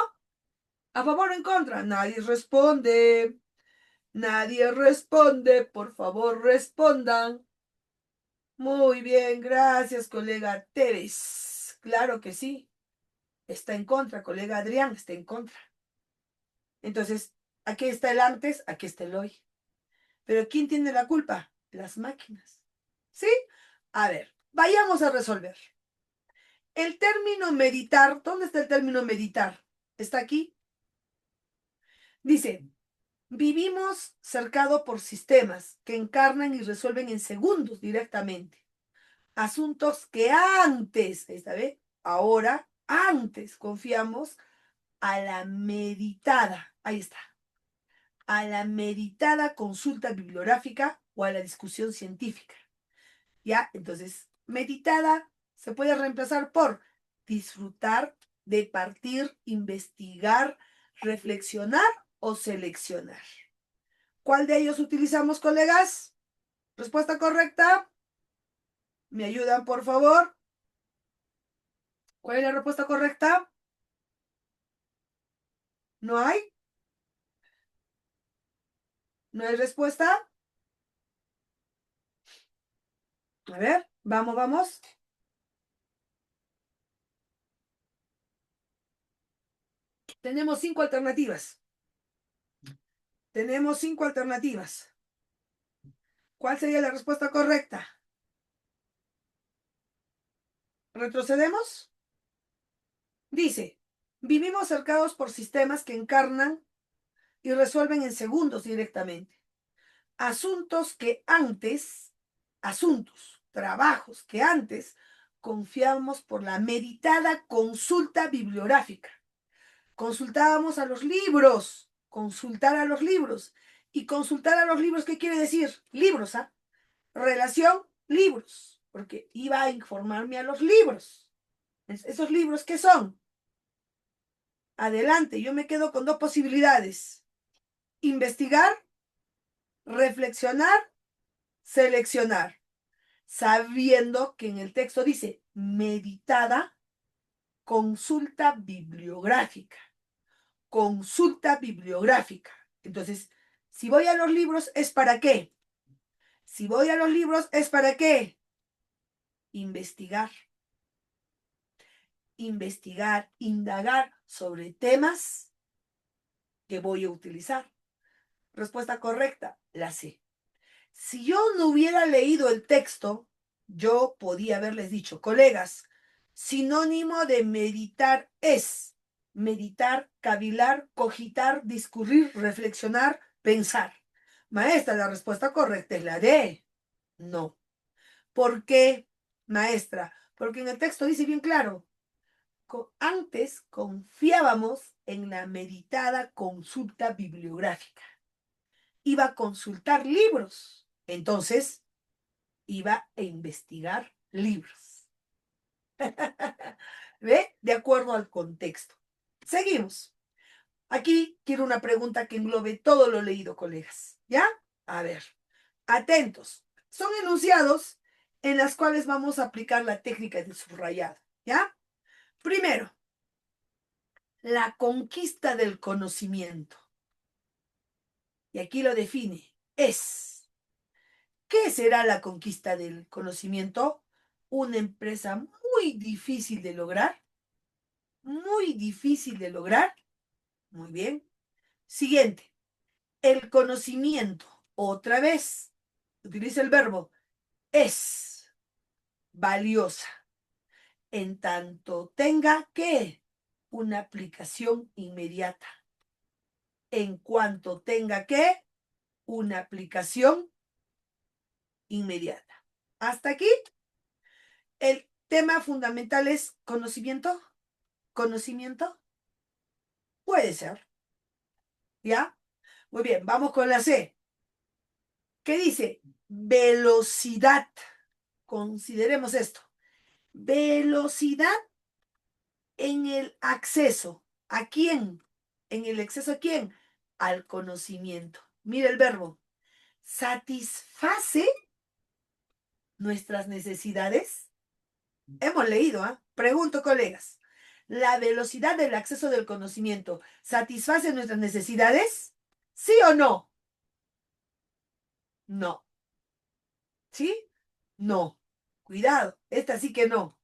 ¿A favor o en contra? Nadie responde. Nadie responde. Por favor, respondan. Muy bien, gracias, colega Teres. Claro que sí. Está en contra, colega Adrián, está en contra. Entonces, aquí está el antes, aquí está el hoy. Pero ¿quién tiene la culpa? Las máquinas. ¿Sí? A ver, vayamos a resolver. El término meditar, ¿dónde está el término meditar? ¿Está aquí? Dice, vivimos cercado por sistemas que encarnan y resuelven en segundos directamente asuntos que antes, esta vez, ahora, antes confiamos a la meditada, ahí está, a la meditada consulta bibliográfica o a la discusión científica. ¿Ya? Entonces, meditada se puede reemplazar por disfrutar, departir, investigar, reflexionar o seleccionar. ¿Cuál de ellos utilizamos, colegas? Respuesta correcta. ¿Me ayudan, por favor? ¿Cuál es la respuesta correcta? ¿No hay? ¿No hay respuesta? A ver, vamos, vamos. Tenemos 5 alternativas. Tenemos 5 alternativas. ¿Cuál sería la respuesta correcta? ¿Retrocedemos? Dice, vivimos cercados por sistemas que encarnan y resuelven en segundos directamente. Trabajos que antes confiábamos por la meditada consulta bibliográfica. Consultábamos a los libros, consultar a los libros. Y consultar a los libros, ¿qué quiere decir? Libros, ¿ah? Relación, libros, porque iba a informarme a los libros. ¿Esos libros qué son? Adelante, yo me quedo con 2 posibilidades. Investigar, reflexionar, seleccionar. Sabiendo que en el texto dice meditada consulta bibliográfica. Consulta bibliográfica. Entonces, si voy a los libros, ¿es para qué? Si voy a los libros, ¿es para qué? Investigar. Investigar, indagar sobre temas que voy a utilizar. Respuesta correcta, la C. Si yo no hubiera leído el texto, yo podía haberles dicho, colegas, sinónimo de meditar es meditar, cavilar, cogitar, discurrir, reflexionar, pensar. Maestra, la respuesta correcta es la D. No. ¿Por qué, maestra? Porque en el texto dice bien claro, antes confiábamos en la meditada consulta bibliográfica. Iba a consultar libros. Entonces, iba a investigar libros. ¿Ve? De acuerdo al contexto. Seguimos. Aquí quiero una pregunta que englobe todo lo leído, colegas. ¿Ya? A ver, atentos. Son enunciados en las cuales vamos a aplicar la técnica de subrayado. ¿Ya? Primero, la conquista del conocimiento. Y aquí lo define. Es. ¿Qué será la conquista del conocimiento? Una empresa muy difícil de lograr. Muy difícil de lograr. Muy bien. Siguiente. El conocimiento. Otra vez. Utiliza el verbo. Es valiosa. En tanto tenga que una aplicación inmediata. En cuanto tenga que una aplicación inmediata. Hasta aquí, el tema fundamental es conocimiento. Conocimiento. Puede ser. ¿Ya? Muy bien, vamos con la C. ¿Qué dice? Velocidad. Consideremos esto. Velocidad en el acceso. ¿A quién? ¿En el acceso a quién? Al conocimiento. Mira el verbo. ¿Satisface nuestras necesidades? Hemos leído, ¿ah? Pregunto, colegas. ¿La velocidad del acceso del conocimiento satisface nuestras necesidades? ¿Sí o no? No. ¿Sí? No. Cuidado, esta sí que no.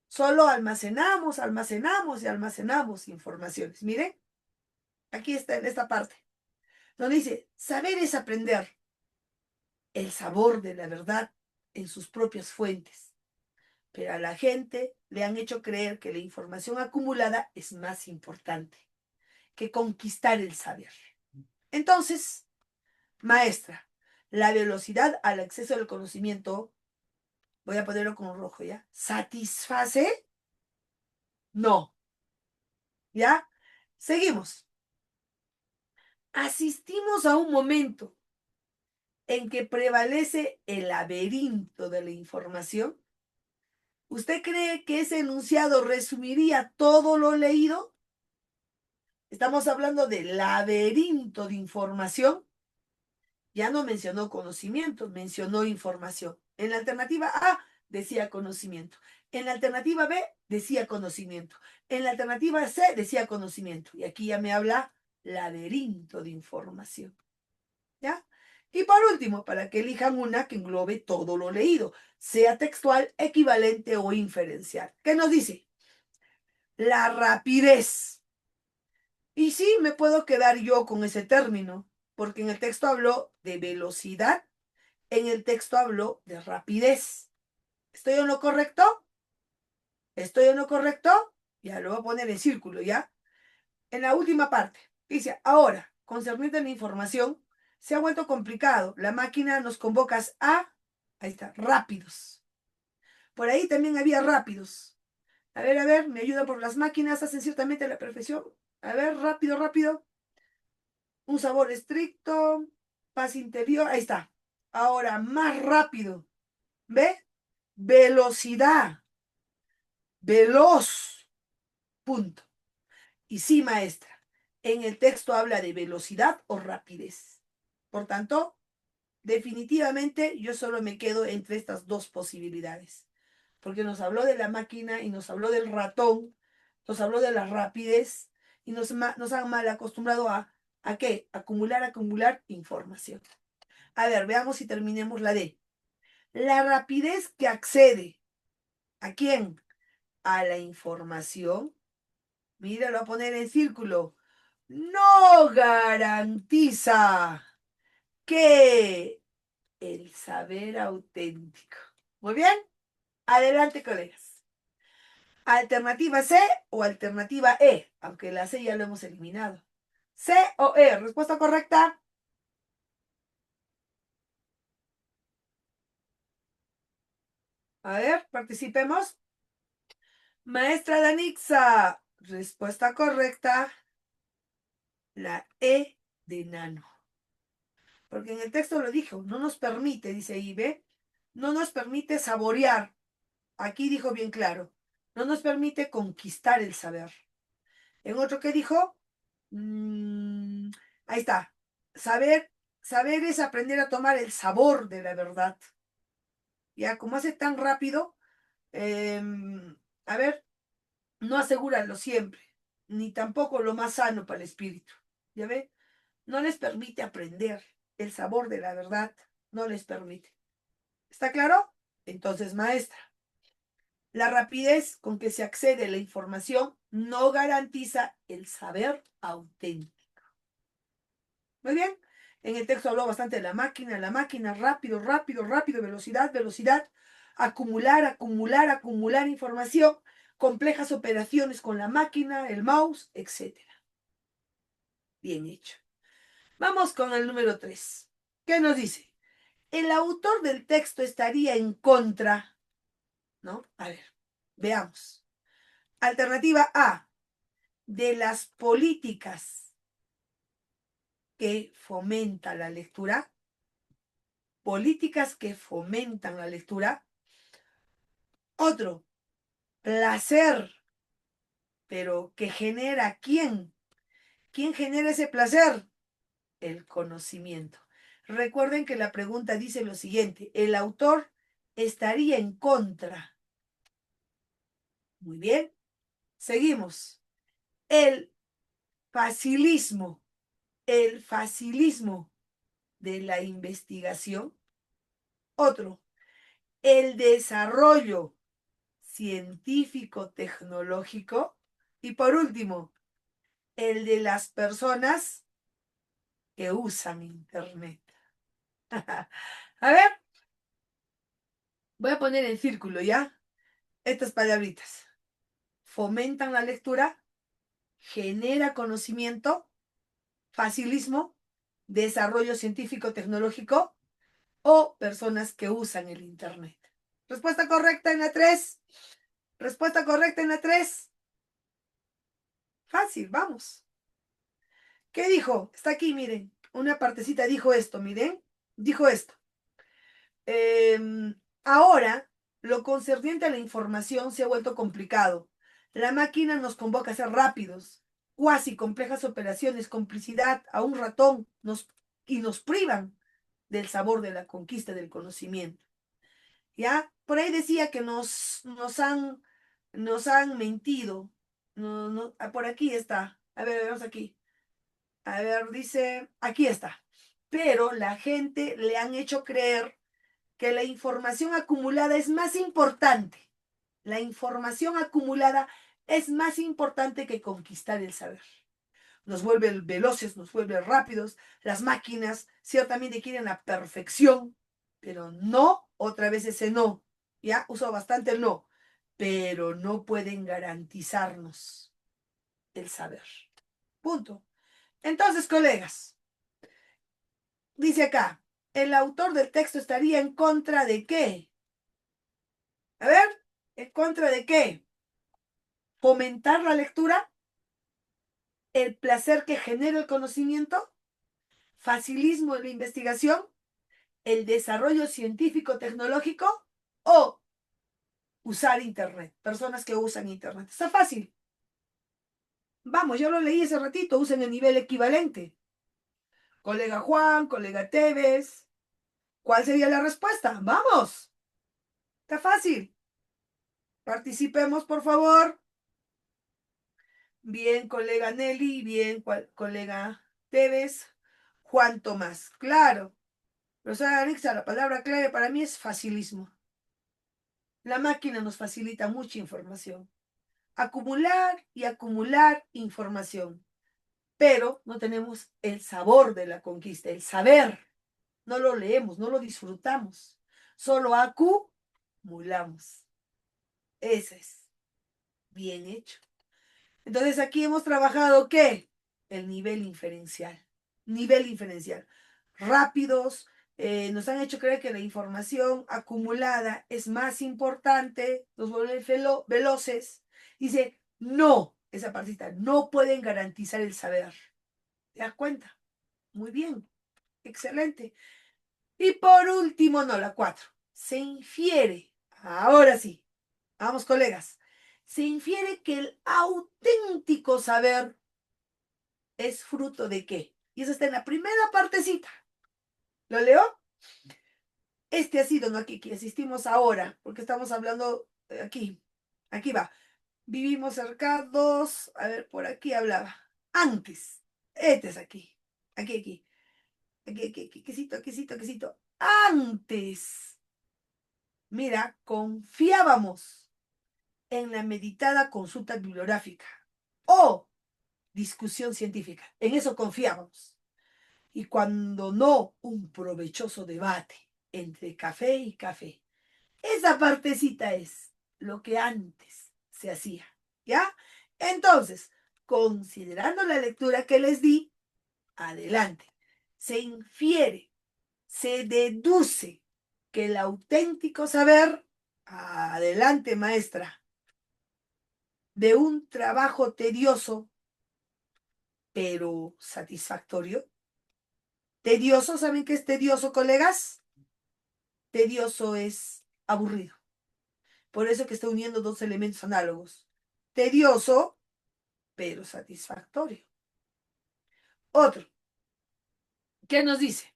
Solo almacenamos, almacenamos y almacenamos informaciones. Miren, aquí está en esta parte, donde dice, saber es aprender el sabor de la verdad en sus propias fuentes. Pero a la gente le han hecho creer que la información acumulada es más importante que conquistar el saber. Entonces, maestra, la velocidad al acceso al conocimiento, voy a ponerlo con rojo, ¿ya? ¿Satisface? No. ¿Ya? Seguimos. Asistimos a un momento en que prevalece el laberinto de la información. ¿Usted cree que ese enunciado resumiría todo lo leído? Estamos hablando del laberinto de información. Ya no mencionó conocimiento, mencionó información. En la alternativa A decía conocimiento. En la alternativa B decía conocimiento. En la alternativa C decía conocimiento. Y aquí ya me habla laberinto de información. ¿Ya? Y por último, para que elijan una que englobe todo lo leído, sea textual, equivalente o inferencial. ¿Qué nos dice? La rapidez. Y sí, me puedo quedar yo con ese término, porque en el texto habló de velocidad, en el texto habló de rapidez. ¿Estoy en lo correcto? ¿Estoy en lo correcto? Ya lo voy a poner en círculo, ¿ya? En la última parte, dice, ahora, concerniente a la información, se ha vuelto complicado. La máquina nos convoca ahí está, rápidos. Por ahí también había rápidos. A ver, me ayudan por las máquinas, hacen ciertamente la perfección. A ver, rápido, rápido. Un sabor estricto, paz interior, ahí está. Ahora, más rápido. ¿Ve? Velocidad. Veloz. Punto. Y sí, maestra, en el texto habla de velocidad o rapidez. Por tanto, definitivamente yo solo me quedo entre estas dos posibilidades. Porque nos habló de la máquina y nos habló del ratón, nos habló de la rapidez y nos han mal acostumbrado ¿a qué? Acumular información. A ver, veamos si terminemos la D. La rapidez que accede. ¿A quién? A la información. Mira, lo voy a poner en círculo. No garantiza que el saber auténtico. Muy bien. Adelante, colegas. Alternativa C o alternativa E, aunque la C ya lo hemos eliminado. C o E, respuesta correcta. A ver, participemos. Maestra Danixa, respuesta correcta, la E de nano. Porque en el texto lo dijo, no nos permite, dice ahí, ¿ve? No nos permite saborear. Aquí dijo bien claro, no nos permite conquistar el saber. En otro que dijo, ahí está, saber es aprender a tomar el sabor de la verdad. Ya, como hace tan rápido, a ver, no asegura lo siempre, ni tampoco lo más sano para el espíritu. ¿Ya ve? No les permite aprender el sabor de la verdad, no les permite. ¿Está claro? Entonces, maestra, la rapidez con que se accede a la información no garantiza el saber auténtico. Muy bien. En el texto habló bastante de la máquina, rápido, rápido, rápido, velocidad, velocidad, acumular, acumular, acumular información, complejas operaciones con la máquina, el mouse, etcétera. Bien hecho. Vamos con el número 3. ¿Qué nos dice? El autor del texto estaría en contra, ¿no? A ver, veamos. Alternativa A, de las políticas que fomentan la lectura. Políticas que fomentan la lectura. Otro, placer, pero que genera ¿quién? ¿Quién genera ese placer? El conocimiento. Recuerden que la pregunta dice lo siguiente, el autor estaría en contra. Muy bien, seguimos. El facilismo, el facilismo de la investigación. Otro, el desarrollo científico-tecnológico. Y por último, el de las personas que usan Internet. A ver, voy a poner en círculo ya estas palabritas. Fomentan la lectura, genera conocimiento, facilismo, desarrollo científico-tecnológico o personas que usan el Internet. Respuesta correcta en la 3. Respuesta correcta en la 3. Fácil, vamos. ¿Qué dijo? Está aquí, miren. Una partecita dijo esto, miren. Dijo esto. Ahora, lo concerniente a la información se ha vuelto complicado. La máquina nos convoca a ser rápidos, cuasi complejas operaciones, complicidad a un ratón y nos privan del sabor de la conquista del conocimiento. ¿Ya? Por ahí decía que nos han mentido. No, no, por aquí está. A ver, vemos aquí. A ver, dice, aquí está. Pero la gente le han hecho creer que la información acumulada es más importante. La información acumulada es más importante que conquistar el saber. Nos vuelve veloces, nos vuelve rápidos. Las máquinas ciertamente quieren la perfección, pero no, otra vez ese no. Ya uso bastante el no, pero no pueden garantizarnos el saber. Punto. Entonces, colegas, dice acá, el autor del texto estaría en contra de qué. A ver, ¿en contra de qué? Fomentar la lectura, el placer que genera el conocimiento, facilismo en la investigación, el desarrollo científico-tecnológico o usar Internet, personas que usan Internet. Está fácil. Vamos, yo lo leí hace ratito, usen el nivel equivalente. Colega Juan, colega Tevez, ¿cuál sería la respuesta? Vamos, está fácil. Participemos, por favor. Bien, colega Nelly, bien, colega Tevez, Juan Tomás. Claro. Profesora Anixa, la palabra clave para mí es facilismo. La máquina nos facilita mucha información. Acumular y acumular información. Pero no tenemos el sabor de la conquista, el saber. No lo leemos, no lo disfrutamos. Solo acumulamos. Ese es. Bien hecho. Entonces aquí hemos trabajado ¿qué? El nivel inferencial. Nivel inferencial. Rápidos, nos han hecho creer que la información acumulada es más importante, nos vuelve veloces Dice, no, esa partecita, no pueden garantizar el saber. ¿Te das cuenta? Muy bien, excelente. Y por último, no, la 4. Se infiere, ahora sí, vamos colegas, se infiere que el auténtico saber es fruto de qué. Y eso está en la primera partecita. ¿Lo leo? Este ha sido, no aquí, que asistimos ahora, porque estamos hablando aquí. Aquí va. Vivimos cercados. A ver, por aquí hablaba. Antes. Este es aquí. Aquí, aquí. Aquí, aquí, aquí. Quesito, quesito, quesito. Antes. Mira, confiábamos en la meditada consulta bibliográfica o discusión científica. En eso confiábamos. Y cuando no, un provechoso debate entre café y café. Esa partecita es lo que antes se hacía, ¿ya? Entonces, considerando la lectura que les di, adelante. Se infiere, se deduce que el auténtico saber, adelante maestra, de un trabajo tedioso, pero satisfactorio. Tedioso, ¿saben qué es tedioso, colegas? Tedioso es aburrido. Por eso que está uniendo dos elementos análogos. Tedioso, pero satisfactorio. Otro, ¿qué nos dice?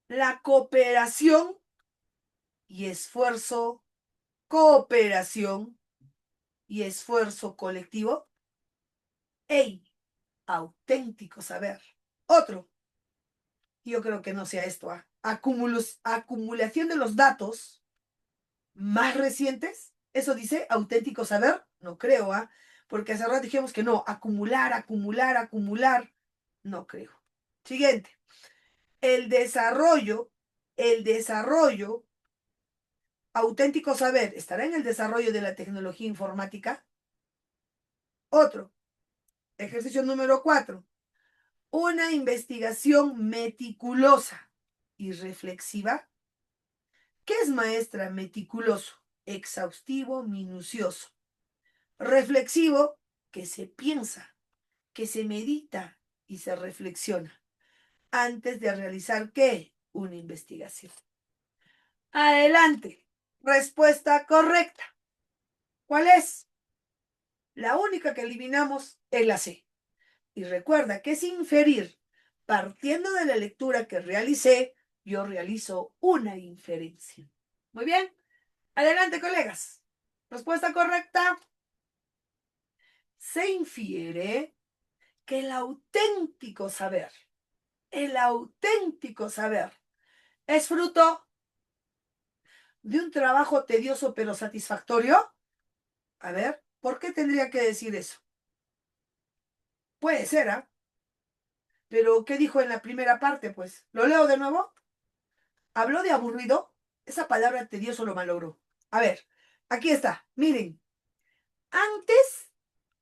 La cooperación y esfuerzo, cooperación y esfuerzo colectivo. ¡Ey! Auténtico saber. Otro, yo creo que no sea esto, acumulación de los datos más recientes. Eso dice auténtico saber, no creo, porque hace rato dijimos que no, acumular, acumular, acumular, no creo. Siguiente, el desarrollo, auténtico saber, ¿estará en el desarrollo de la tecnología informática? Otro, ejercicio número 4, una investigación meticulosa y reflexiva. ¿Qué es maestra? Meticuloso, exhaustivo, minucioso. Reflexivo, que se piensa, que se medita y se reflexiona antes de realizar ¿qué? Una investigación. Adelante. Respuesta correcta. ¿Cuál es? La única que eliminamos es la C. Y recuerda que es inferir. Partiendo de la lectura que realicé, yo realizo una inferencia. Muy bien. Adelante, colegas. Respuesta correcta. Se infiere que el auténtico saber, es fruto de un trabajo tedioso pero satisfactorio. A ver, ¿por qué tendría que decir eso? Puede ser, ¿ah? Pero, ¿qué dijo en la primera parte? Pues, ¿lo leo de nuevo? Habló de aburrido. Esa palabra tedioso lo malogró. A ver, aquí está. Miren, antes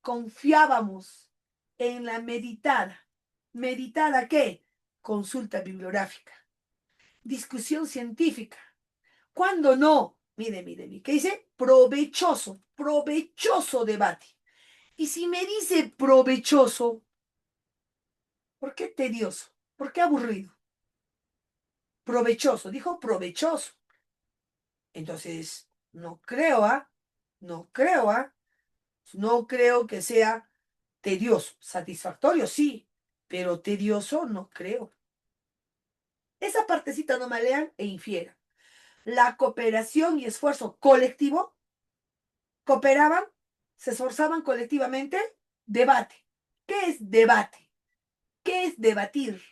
confiábamos en la meditada. ¿Meditada qué? Consulta bibliográfica. Discusión científica. ¿Cuándo no? Mire, mire, mire. ¿Qué dice? Provechoso, provechoso debate. Y si me dice provechoso, ¿por qué tedioso? ¿Por qué aburrido? Provechoso, dijo provechoso. Entonces, no creo, no creo, no creo que sea tedioso. Satisfactorio, sí, pero tedioso no creo. Esa partecita no me lean e infieran. La cooperación y esfuerzo colectivo, cooperaban, se esforzaban colectivamente, debate. ¿Qué es debate? ¿Qué es debatir?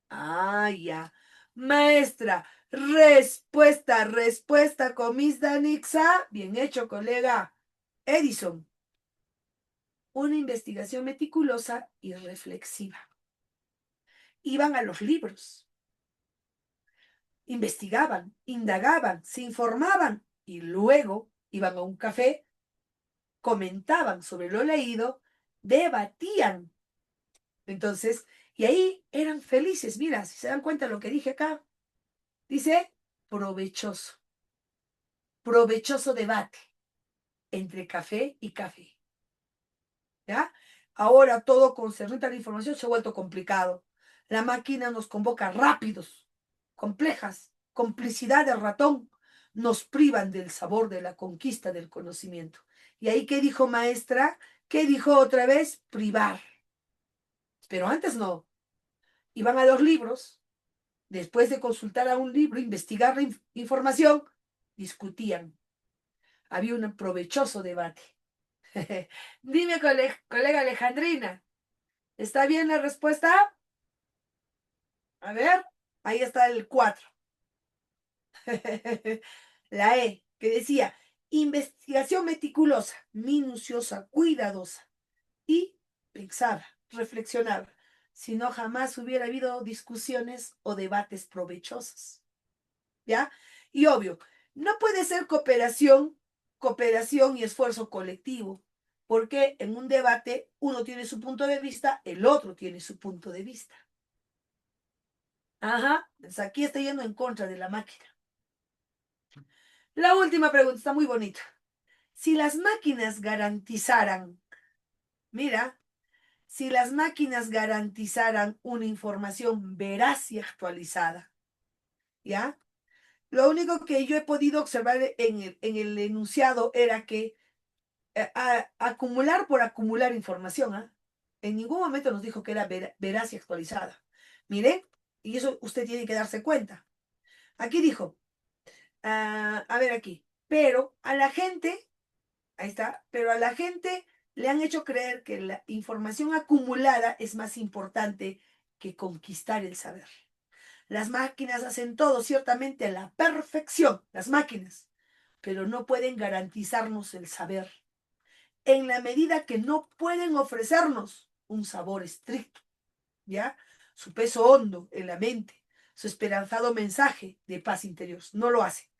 Ah, ya. Maestra, respuesta con Miss Danixa. Bien hecho, colega. Edison. Una investigación meticulosa y reflexiva. Iban a los libros, investigaban, indagaban, se informaban y luego iban a un café, comentaban sobre lo leído, debatían. Entonces, y ahí eran felices. Mira, si se dan cuenta de lo que dije acá, dice provechoso, provechoso debate entre café y café. ¿ya? Ahora todo concerniente a la información se ha vuelto complicado. La máquina nos convoca rápidos, complejas, complicidad del ratón, nos privan del sabor de la conquista del conocimiento. Y ahí, ¿qué dijo maestra? ¿Qué dijo otra vez? Privar. Pero antes no. Iban a los libros, después de consultar a un libro, investigar la información, discutían. Había un provechoso debate. Dime, colega Alejandrina, ¿está bien la respuesta? A ver, ahí está el 4. La E, que decía, investigación meticulosa, minuciosa, cuidadosa y pensada, reflexionada. Si no, jamás hubiera habido discusiones o debates provechosos. ¿Ya? Y obvio, no puede ser cooperación y esfuerzo colectivo, porque en un debate uno tiene su punto de vista, el otro tiene su punto de vista. Ajá, pues aquí está yendo en contra de la máquina. La última pregunta está muy bonita. Si las máquinas garantizaran, mira, si las máquinas garantizaran una información veraz y actualizada, ¿ya? Lo único que yo he podido observar en el enunciado era que acumular por acumular información, ¿ah? En ningún momento nos dijo que era veraz y actualizada. Mire, y eso usted tiene que darse cuenta. Aquí dijo, a ver aquí, pero a la gente, ahí está, pero a la gente le han hecho creer que la información acumulada es más importante que conquistar el saber. Las máquinas hacen todo ciertamente a la perfección, las máquinas, pero no pueden garantizarnos el saber en la medida que no pueden ofrecernos un sabor estricto, ¿ya? Su peso hondo en la mente, su esperanzado mensaje de paz interior, no lo hace.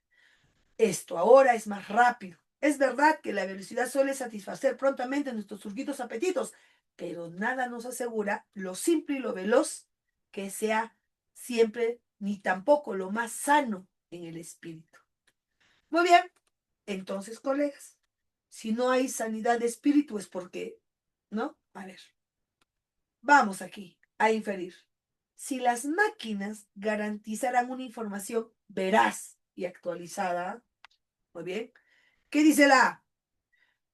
Esto ahora es más rápido. Es verdad que la velocidad suele satisfacer prontamente nuestros surgidos apetitos, pero nada nos asegura lo simple y lo veloz que sea siempre, ni tampoco lo más sano en el espíritu. Muy bien, entonces, colegas, si no hay sanidad de espíritu es porque, ¿no? A ver, vamos aquí a inferir. Si las máquinas garantizaran una información veraz y actualizada, muy bien, ¿qué dice la A?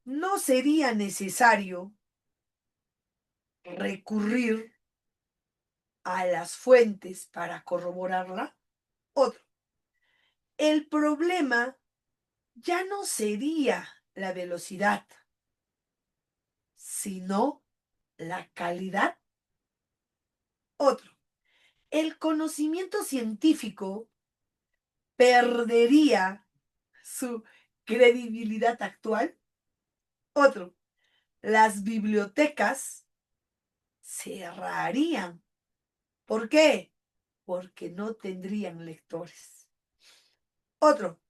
No sería necesario recurrir a las fuentes para corroborarla. Otro, el problema ya no sería la velocidad, sino la calidad. Otro, el conocimiento científico perdería su credibilidad actual. Otro, las bibliotecas cerrarían. ¿Por qué? Porque no tendrían lectores. Otro,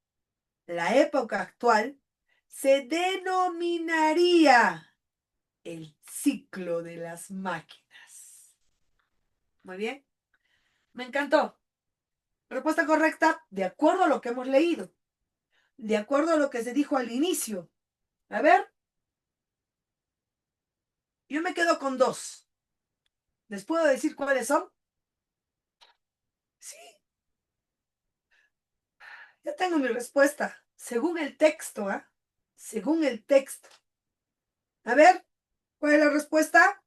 la época actual se denominaría el ciclo de las máquinas. Muy bien, me encantó. Respuesta correcta, de acuerdo a lo que hemos leído, de acuerdo a lo que se dijo al inicio. A ver, yo me quedo con dos. ¿Les puedo decir cuáles son? Sí, ya tengo mi respuesta. Según el texto, ¿ah? ¿Eh? Según el texto. A ver, ¿cuál es la respuesta?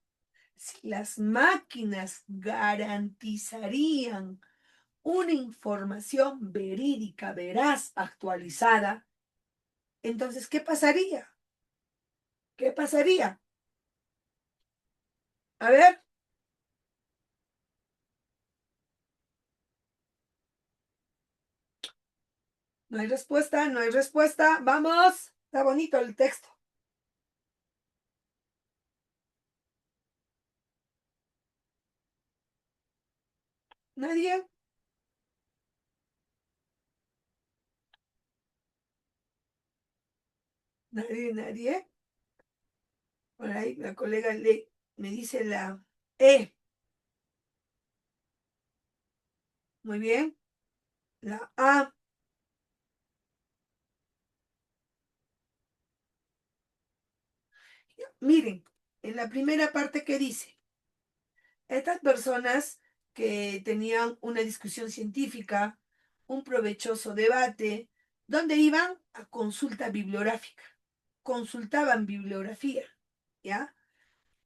Si las máquinas garantizarían una información verídica, veraz, actualizada, entonces, ¿qué pasaría? ¿Qué pasaría? A ver, no hay respuesta, no hay respuesta. Vamos, está bonito el texto. Nadie, nadie. Por ahí la colega me dice la E. Muy bien. La A. Miren, en la primera parte que dice, estas personas que tenían una discusión científica, un provechoso debate, donde iban a consulta bibliográfica, consultaban bibliografía, ¿ya?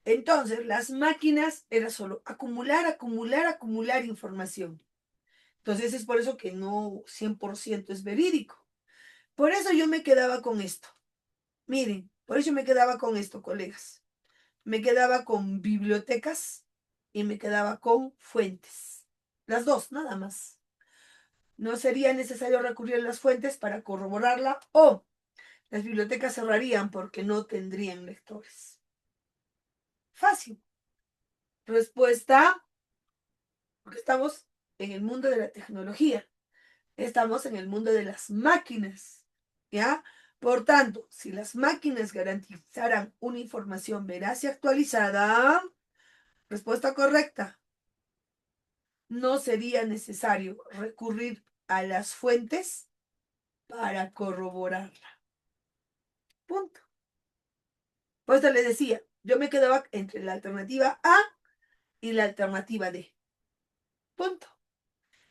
Entonces, las máquinas era solo acumular, acumular, acumular información. Entonces, es por eso que no 100% es verídico. Por eso yo me quedaba con esto. Miren, por eso me quedaba con esto, colegas. Me quedaba con bibliotecas y me quedaba con fuentes. Las dos, nada más. No sería necesario recurrir a las fuentes para corroborarla o las bibliotecas cerrarían porque no tendrían lectores. Fácil. Respuesta, porque estamos en el mundo de la tecnología. Estamos en el mundo de las máquinas. ¿Ya? Por tanto, si las máquinas garantizaran una información veraz y actualizada, respuesta correcta, no sería necesario recurrir a las fuentes para corroborarla. Punto. Por eso les decía, yo me quedaba entre la alternativa A y la alternativa D. Punto.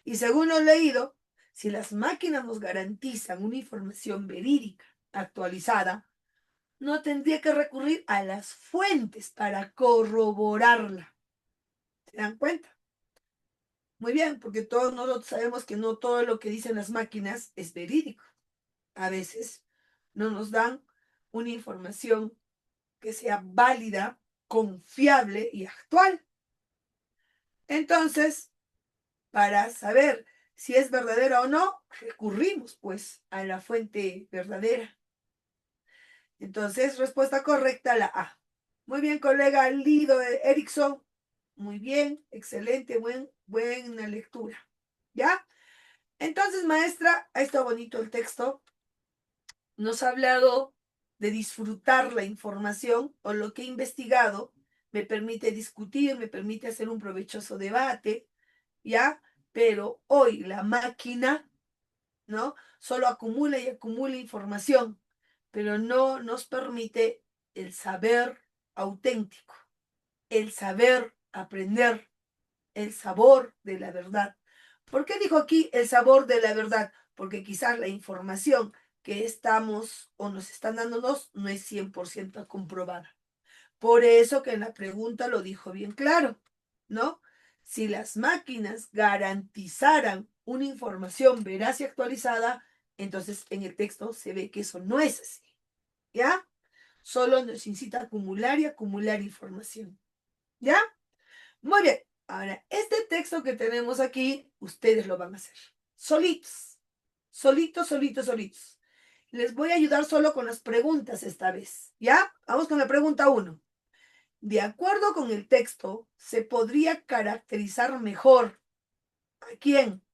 Y según lo leído, si las máquinas nos garantizan una información verídica, actualizada, no tendría que recurrir a las fuentes para corroborarla. ¿Se dan cuenta? Muy bien, porque todos nosotros sabemos que no todo lo que dicen las máquinas es verídico. A veces no nos dan una información que sea válida, confiable y actual. Entonces, para saber si es verdadera o no, recurrimos pues a la fuente verdadera. Entonces, respuesta correcta la A. Muy bien, colega Lido Erickson. Muy bien, excelente, buena lectura. ¿Ya? Entonces, maestra, ha estado bonito el texto. Nos ha hablado de disfrutar la información o lo que he investigado. Me permite discutir, me permite hacer un provechoso debate, ¿ya? Pero hoy la máquina, ¿no? Solo acumula y acumula información, pero no nos permite el saber auténtico, el saber aprender, el sabor de la verdad. ¿Por qué dijo aquí el sabor de la verdad? Porque quizás la información que estamos o nos están dándonos no es 100% comprobada. Por eso que en la pregunta lo dijo bien claro, ¿no? Si las máquinas garantizaran una información veraz y actualizada, entonces en el texto se ve que eso no es así, ¿ya? Solo nos incita a acumular y acumular información, ¿ya? Muy bien. Ahora, este texto que tenemos aquí, ustedes lo van a hacer. Solitos. Solitos, solitos, solitos. Les voy a ayudar solo con las preguntas esta vez. ¿Ya? Vamos con la pregunta 1. De acuerdo con el texto, ¿se podría caracterizar mejor a quién?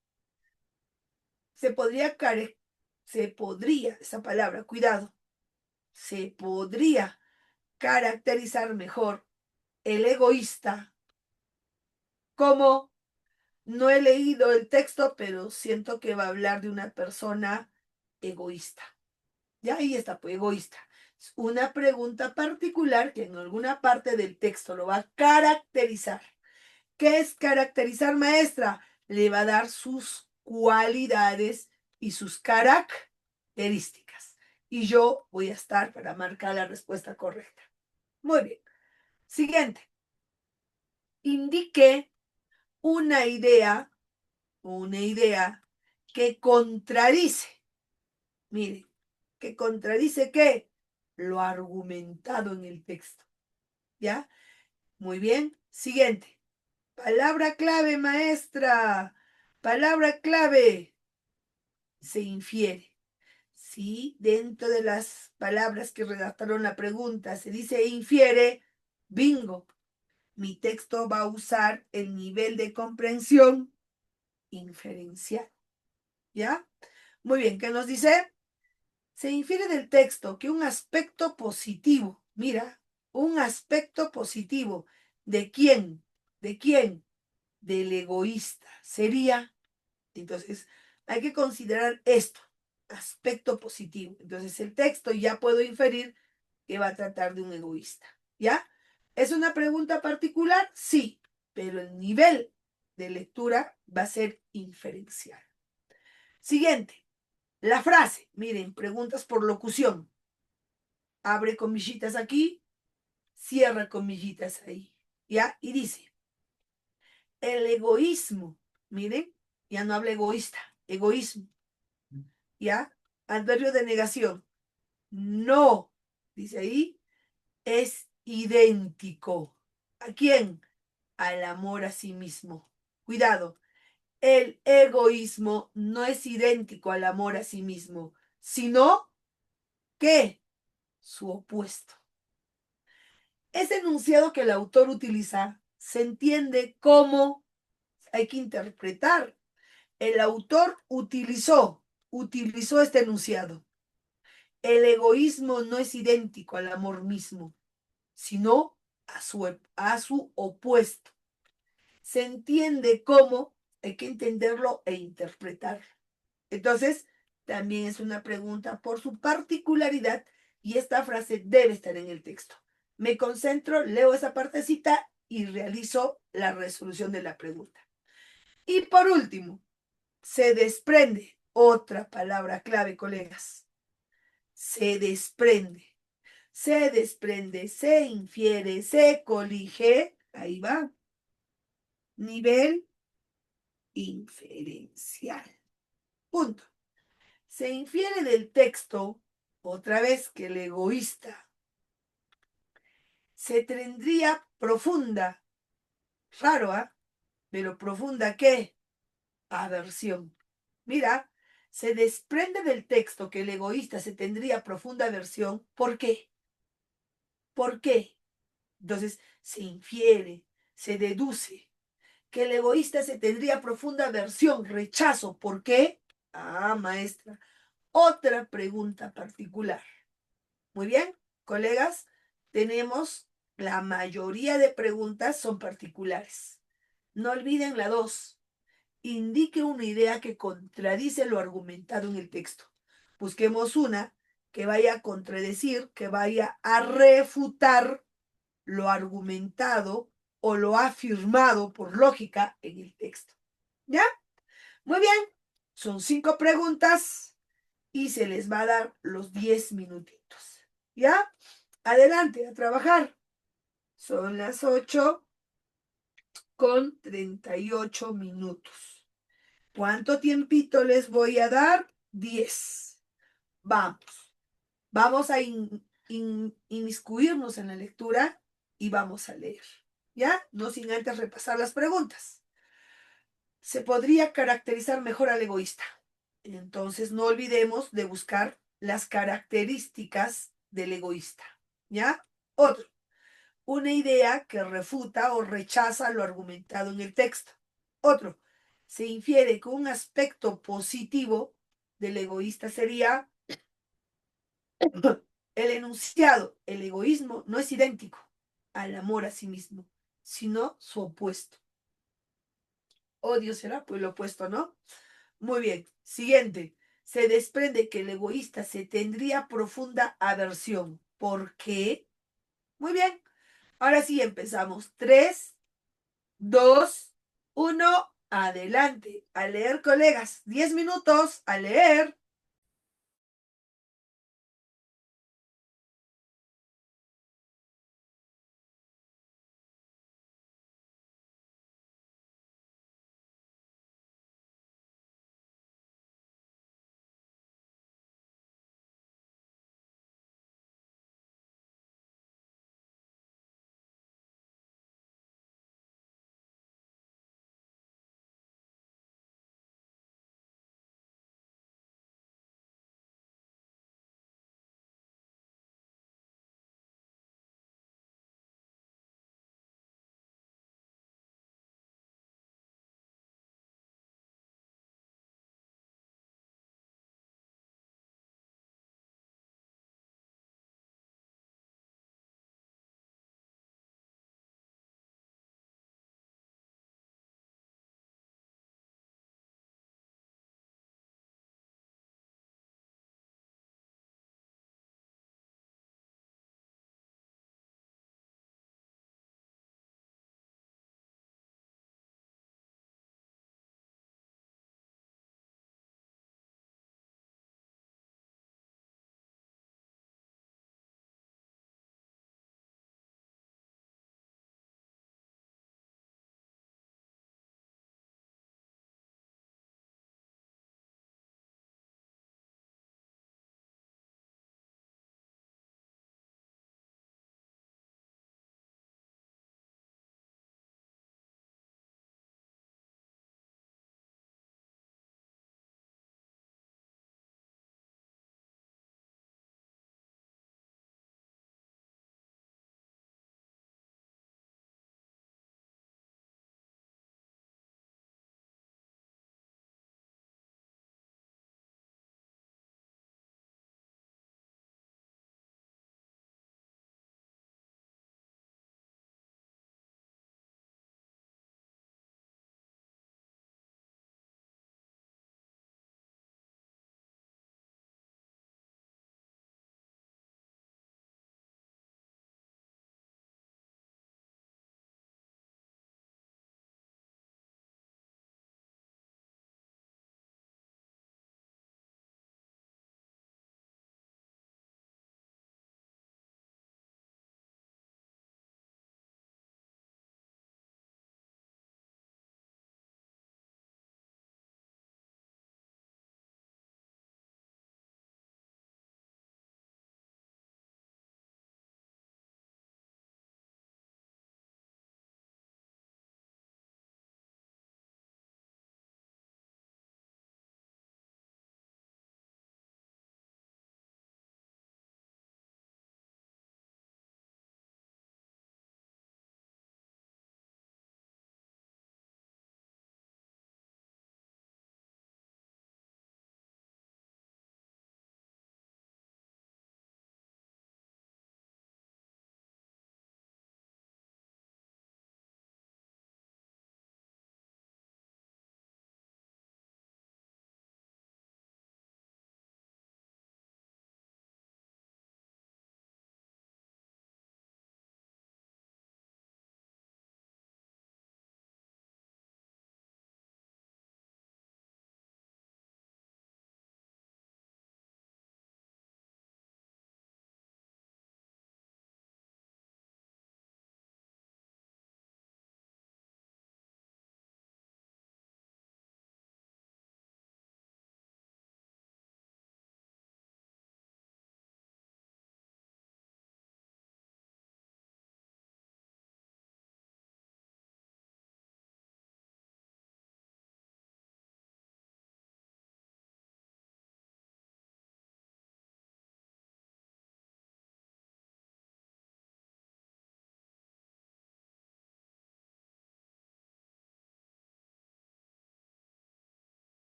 Esa palabra, cuidado. Se podría caracterizar mejor el egoísta como no he leído el texto, pero siento que va a hablar de una persona egoísta. Ya ahí está, pues egoísta. Es una pregunta particular que en alguna parte del texto lo va a caracterizar. ¿Qué es caracterizar, maestra? Le va a dar sus cualidades y sus características. Y yo voy a estar para marcar la respuesta correcta. Muy bien. Siguiente. Indique una idea que contradice, mire, que contradice qué, lo argumentado en el texto. ¿Ya? Muy bien. Siguiente. Palabra clave, maestra. Palabra clave. Se infiere. Si dentro de las palabras que redactaron la pregunta se dice infiere, bingo. Mi texto va a usar el nivel de comprensión inferencial. ¿Ya? Muy bien, ¿qué nos dice? Se infiere del texto que un aspecto positivo, mira, un aspecto positivo, ¿de quién? ¿De quién? Del egoísta. Sería, entonces, hay que considerar esto, aspecto positivo. Entonces, el texto ya puedo inferir que va a tratar de un egoísta, ¿ya? ¿Es una pregunta particular? Sí, pero el nivel de lectura va a ser inferencial. Siguiente, la frase. Miren, preguntas por locución. Abre comillitas aquí, cierra comillitas ahí. ¿Ya? Y dice, el egoísmo, miren, ya no habla egoísta, egoísmo. ¿Ya? Adverbio de negación. No, dice ahí, es idéntico. ¿A quién? Al amor a sí mismo. Cuidado, el egoísmo no es idéntico al amor a sí mismo, sino que su opuesto. Ese enunciado que el autor utiliza se entiende como hay que interpretar. El autor utilizó este enunciado. El egoísmo no es idéntico al amor mismo, sino a su opuesto. Se entiende como hay que entenderlo e interpretarlo. Entonces, también es una pregunta por su particularidad y esta frase debe estar en el texto. Me concentro, leo esa partecita y realizo la resolución de la pregunta. Y por último, se desprende, otra palabra clave, colegas. Se desprende. Se desprende, se infiere, se colige. Ahí va. Nivel inferencial. Punto. Se infiere del texto, otra vez, que el egoísta se tendría profunda, raro, ¿ah? Pero profunda, ¿qué? Aversión. Mira, se desprende del texto que el egoísta se tendría profunda aversión. ¿Por qué? ¿Por qué? Entonces, se infiere, se deduce que el egoísta se tendría profunda aversión, rechazo. ¿Por qué? Ah, maestra, otra pregunta particular. Muy bien, colegas, tenemos la mayoría de preguntas son particulares. No olviden la 2. Indique una idea que contradice lo argumentado en el texto. Busquemos una que vaya a contradecir, que vaya a refutar lo argumentado o lo afirmado por lógica en el texto. ¿Ya? Muy bien. Son 5 preguntas y se les va a dar los 10 minutitos. ¿Ya? Adelante, a trabajar. Son las 8:38. ¿Cuánto tiempito les voy a dar? 10. Vamos. Vamos a inmiscuirnos en la lectura y vamos a leer. ¿Ya? No sin antes repasar las preguntas. Se podría caracterizar mejor al egoísta. Entonces no olvidemos de buscar las características del egoísta. ¿Ya? Otro. Una idea que refuta o rechaza lo argumentado en el texto. Otro. Se infiere que un aspecto positivo del egoísta sería el enunciado. El egoísmo no es idéntico al amor a sí mismo, sino su opuesto. Odio será pues lo opuesto, ¿no? Muy bien. Siguiente. Se desprende que el egoísta se tendría profunda aversión. ¿Por qué? Muy bien. Ahora sí empezamos. 3, 2, 1. Adelante. A leer, colegas. 10 minutos. A leer.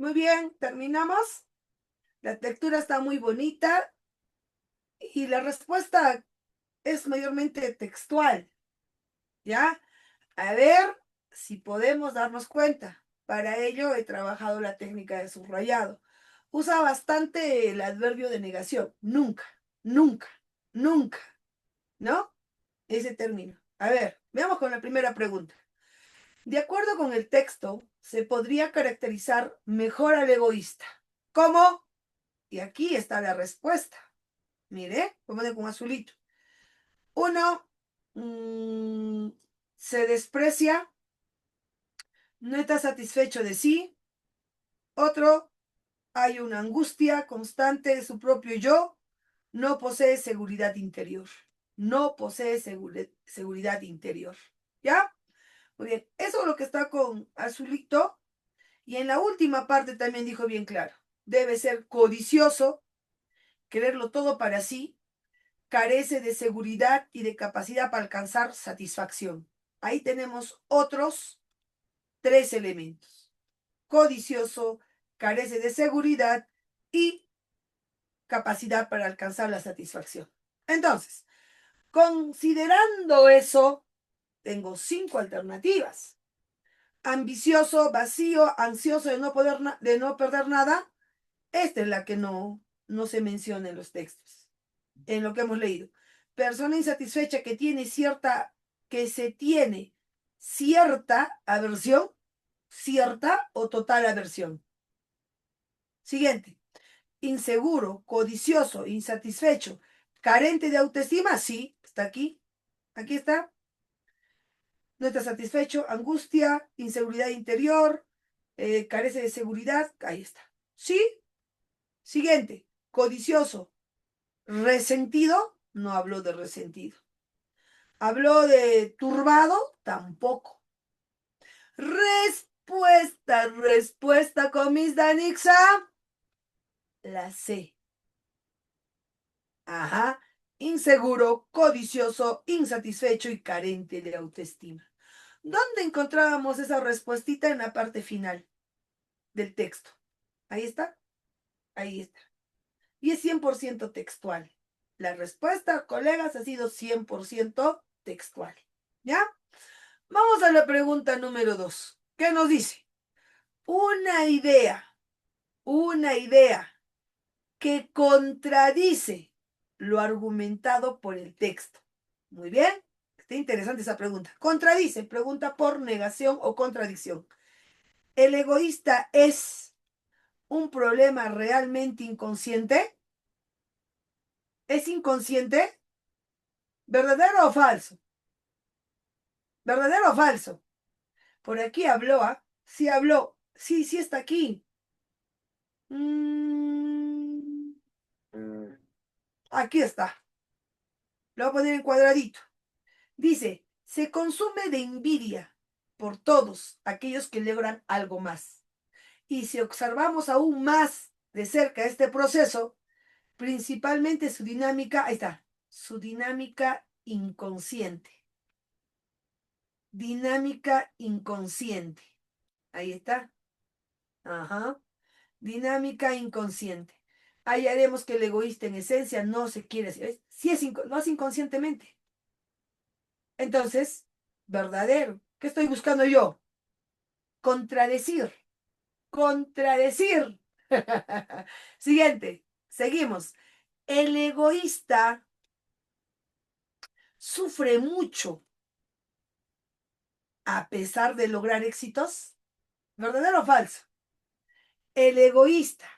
Muy bien, terminamos. La lectura está muy bonita y la respuesta es mayormente textual, ¿ya? A ver si podemos darnos cuenta. Para ello he trabajado la técnica de subrayado. Usa bastante el adverbio de negación. Nunca, nunca, nunca, ¿no? Ese término. A ver, veamos con la primera pregunta. De acuerdo con el texto, se podría caracterizar mejor al egoísta. ¿Cómo? Y aquí está la respuesta. Mire, voy a poner con azulito. Uno, se desprecia, no está satisfecho de sí. Otro, hay una angustia constante de su propio yo, no posee seguridad interior. No posee seguridad interior. ¿Ya? Muy bien, eso es lo que está con azulito. Y en la última parte también dijo bien claro, debe ser codicioso, quererlo todo para sí, carece de seguridad y de capacidad para alcanzar satisfacción. Ahí tenemos otros 3 elementos. Codicioso, carece de seguridad y capacidad para alcanzar la satisfacción. Entonces, considerando eso, tengo 5 alternativas. Ambicioso, vacío, ansioso de no perder nada. Esta es la que no se menciona en los textos, en lo que hemos leído. Persona insatisfecha que se tiene cierta aversión, cierta o total aversión. Siguiente. Inseguro, codicioso, insatisfecho, carente de autoestima, sí, está aquí. Aquí está. No está satisfecho, angustia, inseguridad interior, carece de seguridad, ahí está. Sí. Siguiente. Codicioso, resentido, no habló de resentido. Habló de turbado, tampoco. Respuesta con Miss Danixa. La C. Ajá. Inseguro, codicioso, insatisfecho y carente de autoestima. ¿Dónde encontrábamos esa respuestita? En la parte final del texto. Ahí está. Ahí está. Y es 100% textual. La respuesta, colegas, ha sido 100% textual. ¿Ya? Vamos a la pregunta número 2. ¿Qué nos dice? Una idea que contradice lo argumentado por el texto. Muy bien, está interesante esa pregunta. Contradice, pregunta por negación o contradicción. ¿El egoísta es un problema realmente inconsciente? ¿Es inconsciente? ¿Verdadero o falso? ¿Verdadero o falso? Por aquí habló, ¿ah? Sí habló. Sí, sí está aquí. Mm, Aquí está. Lo voy a poner en cuadradito. Dice, se consume de envidia por todos aquellos que logran algo más. Y si observamos aún más de cerca este proceso, principalmente su dinámica, ahí está, su dinámica inconsciente. Dinámica inconsciente. Ahí está. Ajá. Dinámica inconsciente. Ahí haremos que el egoísta en esencia no se quiere decir. Si es, lo hace inconscientemente. Entonces, verdadero. ¿Qué estoy buscando yo? Contradecir. Contradecir. Siguiente. Seguimos. El egoísta sufre mucho a pesar de lograr éxitos. ¿Verdadero o falso? El egoísta.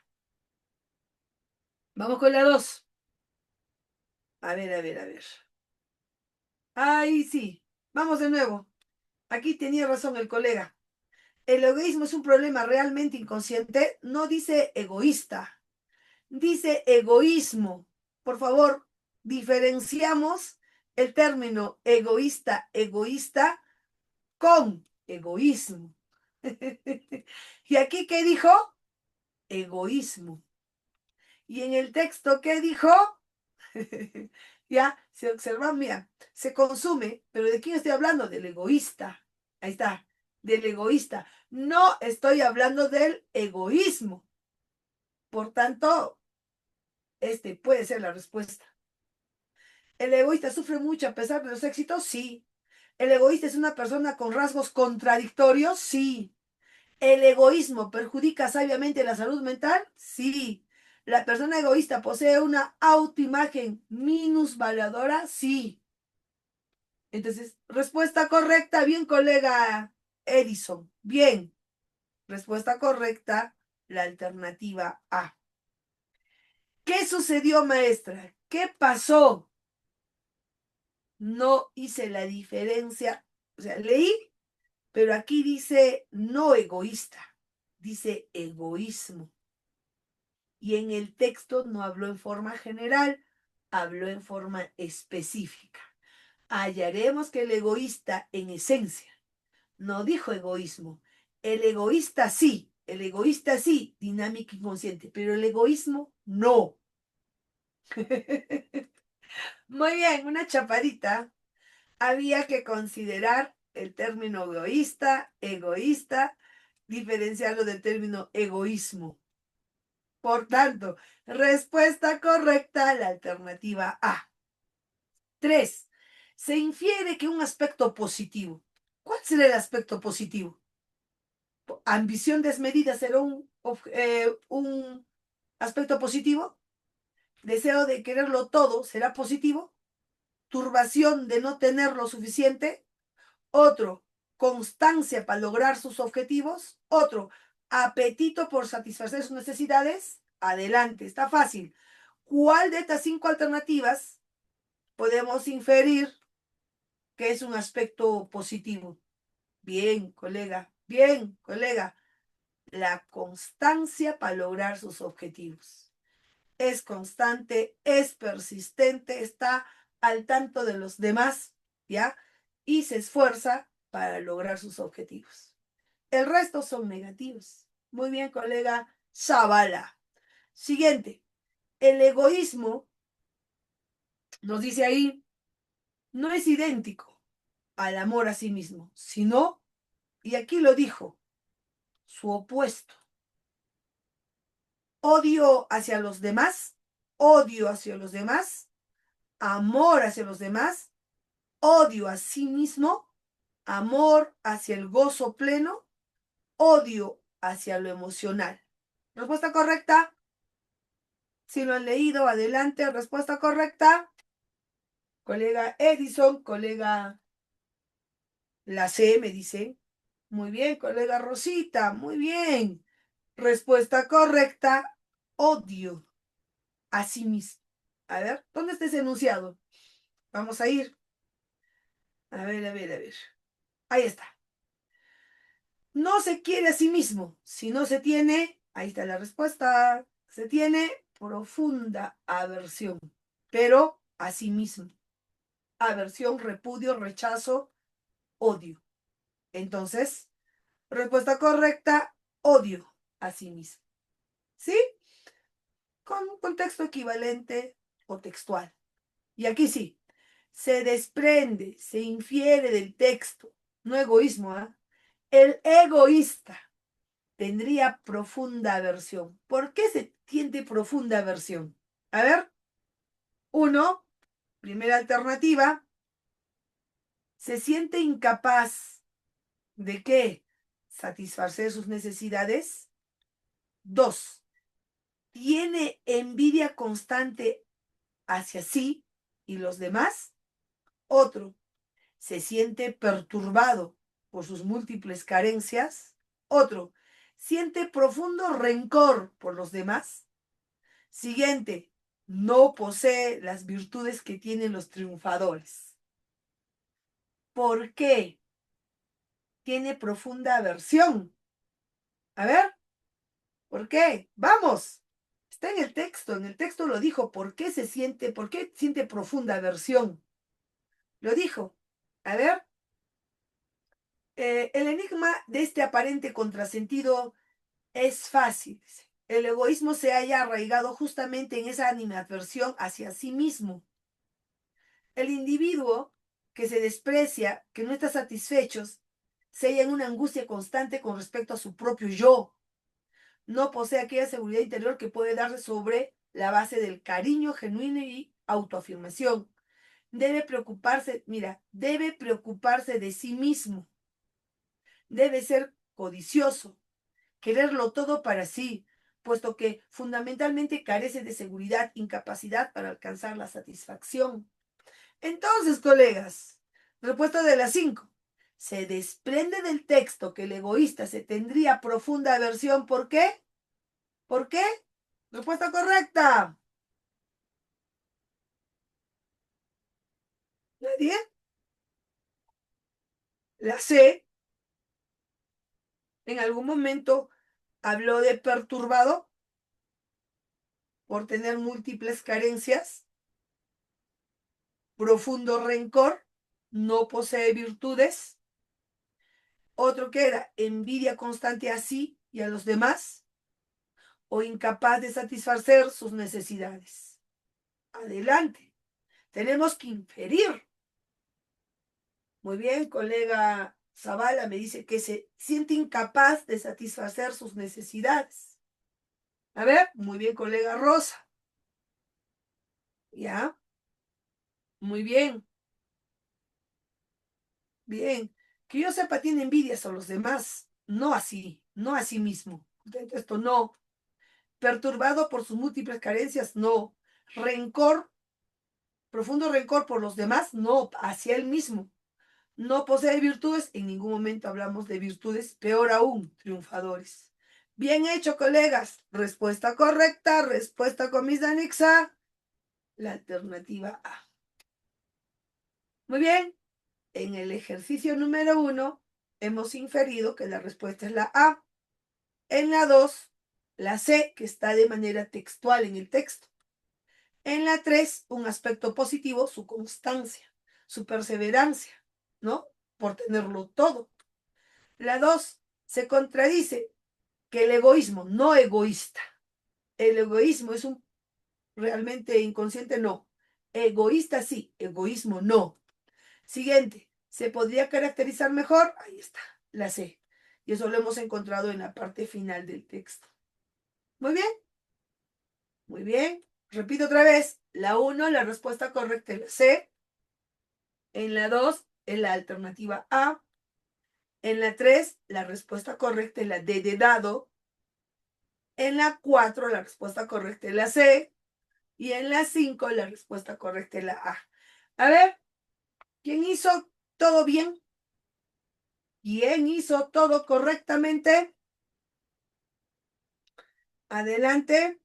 Vamos con la 2. A ver, a ver, a ver. Ahí sí. Vamos de nuevo. Aquí tenía razón el colega. El egoísmo es un problema realmente inconsciente. No dice egoísta, dice egoísmo. Por favor, diferenciamos el término egoísta con egoísmo. ¿Y aquí qué dijo? Egoísmo. ¿Y en el texto qué dijo? Ya, se observa, mira, se consume, pero ¿de quién estoy hablando? Del egoísta. Ahí está. del egoísta. No estoy hablando del egoísmo. Por tanto, este puede ser la respuesta. ¿El egoísta sufre mucho a pesar de los éxitos? Sí. ¿El egoísta es una persona con rasgos contradictorios? Sí. ¿El egoísmo perjudica sabiamente la salud mental? Sí. ¿La persona egoísta posee una autoimagen minusvaluadora? Sí. Entonces, respuesta correcta, bien, colega Edison. Bien. Respuesta correcta, la alternativa A. ¿Qué sucedió, maestra? ¿Qué pasó? No hice la diferencia. O sea, leí, pero aquí dice no egoísta, dice egoísmo. Y en el texto no habló en forma general, habló en forma específica. Hallaremos que el egoísta en esencia no dijo egoísmo. El egoísta sí, dinámico inconsciente, pero el egoísmo no. Muy bien, una chapadita. Había que considerar el término egoísta, diferenciarlo del término egoísmo. Por tanto, respuesta correcta, la alternativa A. 3. Se infiere que un aspecto positivo. ¿Cuál será el aspecto positivo? ¿Ambición desmedida será un aspecto positivo? ¿Deseo de quererlo todo será positivo? ¿Turbación de no tener lo suficiente? Otro, constancia para lograr sus objetivos. Otro, apetito por satisfacer sus necesidades. Adelante, está fácil. ¿Cuál de estas 5 alternativas podemos inferir que es un aspecto positivo? Bien, colega, bien, colega. La constancia para lograr sus objetivos. Es constante, es persistente, está al tanto de los demás, ¿ya? Y se esfuerza para lograr sus objetivos. El resto son negativos. Muy bien, colega Zavala. Siguiente. El egoísmo, nos dice ahí, no es idéntico al amor a sí mismo, sino, y aquí lo dijo, su opuesto. Odio hacia los demás, amor hacia los demás, odio a sí mismo, amor hacia el gozo pleno, odio hacia lo emocional. Respuesta correcta. Si lo han leído, adelante. Respuesta correcta. Colega Edison, colega la C me dice. Muy bien, colega Rosita, muy bien. Respuesta correcta. Odio a sí mismo. A ver, ¿dónde está ese enunciado? Vamos a ir. A ver, a ver, a ver. Ahí está. No se quiere a sí mismo. Si no se tiene, ahí está la respuesta. Se tiene profunda aversión, pero a sí mismo. Aversión, repudio, rechazo, odio. Entonces, respuesta correcta, odio a sí mismo. ¿Sí? Con un contexto equivalente o textual. Y aquí sí, se desprende, se infiere del texto, no egoísmo, ¿eh? El egoísta tendría profunda aversión. ¿Por qué se siente profunda aversión? A ver, uno, primera alternativa, se siente incapaz de qué? Satisfacer sus necesidades. Dos, tiene envidia constante hacia sí y los demás. Otro, se siente perturbado por sus múltiples carencias. Otro, siente profundo rencor por los demás. Siguiente, no posee las virtudes que tienen los triunfadores. ¿Por qué? Tiene profunda aversión. A ver, ¿por qué? Vamos. Está en el texto lo dijo, por qué siente profunda aversión? Lo dijo. A ver, el enigma de este aparente contrasentido es fácil. El egoísmo se halla arraigado justamente en esa animadversión hacia sí mismo. El individuo que se desprecia, que no está satisfecho, se halla en una angustia constante con respecto a su propio yo. No posee aquella seguridad interior que puede darse sobre la base del cariño genuino y autoafirmación. Debe preocuparse, mira, debe preocuparse de sí mismo. Debe ser codicioso, quererlo todo para sí, puesto que fundamentalmente carece de seguridad, incapacidad para alcanzar la satisfacción. Entonces, colegas, respuesta de las 5. Se desprende del texto que el egoísta se tendría profunda aversión. ¿Por qué? ¿Por qué? Respuesta correcta. ¿Nadie? La C. En algún momento habló de perturbado por tener múltiples carencias, profundo rencor, no posee virtudes. Otro que era envidia constante a sí y a los demás, o incapaz de satisfacer sus necesidades. Adelante. Tenemos que inferir. Muy bien, colega Zavala me dice que se siente incapaz de satisfacer sus necesidades. A ver, muy bien, colega Rosa. Ya, muy bien. Bien. Que yo sepa, tiene envidias a los demás. No así, no a sí mismo. Esto no. Perturbado por sus múltiples carencias, no. Rencor, profundo rencor por los demás, no, hacia él mismo. No posee virtudes, en ningún momento hablamos de virtudes, peor aún, triunfadores. Bien hecho, colegas. Respuesta correcta, respuesta con mis anexa, la alternativa A. Muy bien, en el ejercicio número 1 hemos inferido que la respuesta es la A. En la 2, la C, que está de manera textual en el texto. En la 3, un aspecto positivo, su constancia, su perseverancia, ¿no? Por tenerlo todo. La 2, se contradice que el egoísmo, no egoísta. El egoísmo es un realmente inconsciente, no. Egoísta sí, egoísmo no. Siguiente, ¿se podría caracterizar mejor? Ahí está, la C. Y eso lo hemos encontrado en la parte final del texto. Muy bien, muy bien. Repito otra vez, la 1, la respuesta correcta es la C. En la 2, es la alternativa A. En la 3, la respuesta correcta es la D de dado. En la 4, la respuesta correcta es la C. Y en la 5, la respuesta correcta es la A. A ver, ¿quién hizo todo bien? ¿Quién hizo todo correctamente? Adelante.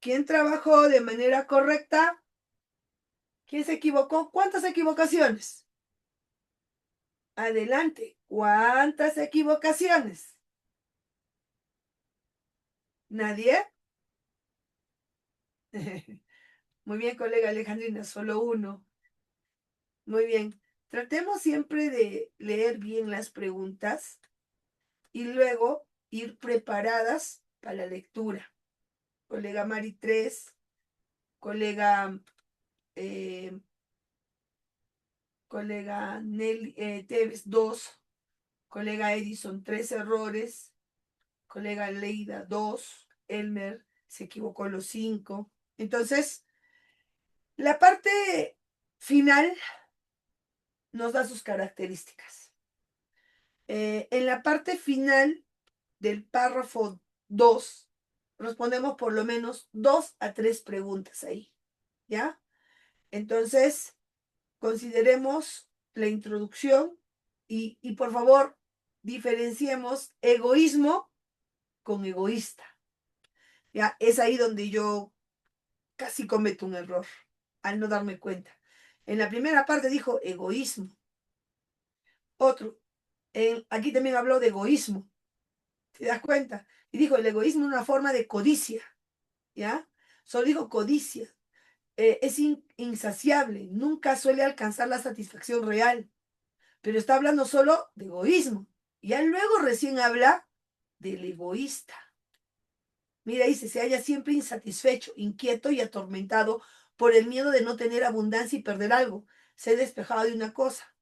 ¿Quién trabajó de manera correcta? ¿Quién se equivocó? ¿Cuántas equivocaciones? Adelante. ¿Cuántas equivocaciones? ¿Nadie? Muy bien, colega Alejandrina, solo uno. Muy bien. Tratemos siempre de leer bien las preguntas y luego ir preparadas para la lectura. Colega Mari 3, colega, eh, colega Nelly, Teves 2, colega Edison 3 errores, colega Leida 2, Elmer se equivocó los 5. Entonces, la parte final nos da sus características. En la parte final del párrafo 2, respondemos por lo menos 2 a 3 preguntas ahí, ¿ya? Entonces, consideremos la introducción y por favor, diferenciemos egoísmo con egoísta. ¿Ya? Es ahí donde yo casi cometo un error, al no darme cuenta. En la primera parte dijo egoísmo. Otro, aquí también habló de egoísmo. ¿Te das cuenta? Y dijo, el egoísmo es una forma de codicia, ¿ya? Solo dijo codicia. Es insaciable, nunca suele alcanzar la satisfacción real, pero está hablando solo de egoísmo. Ya luego recién habla del egoísta. Mira, dice, se halla siempre insatisfecho, inquieto y atormentado por el miedo de no tener abundancia y perder algo. Se ha despejado de una cosa.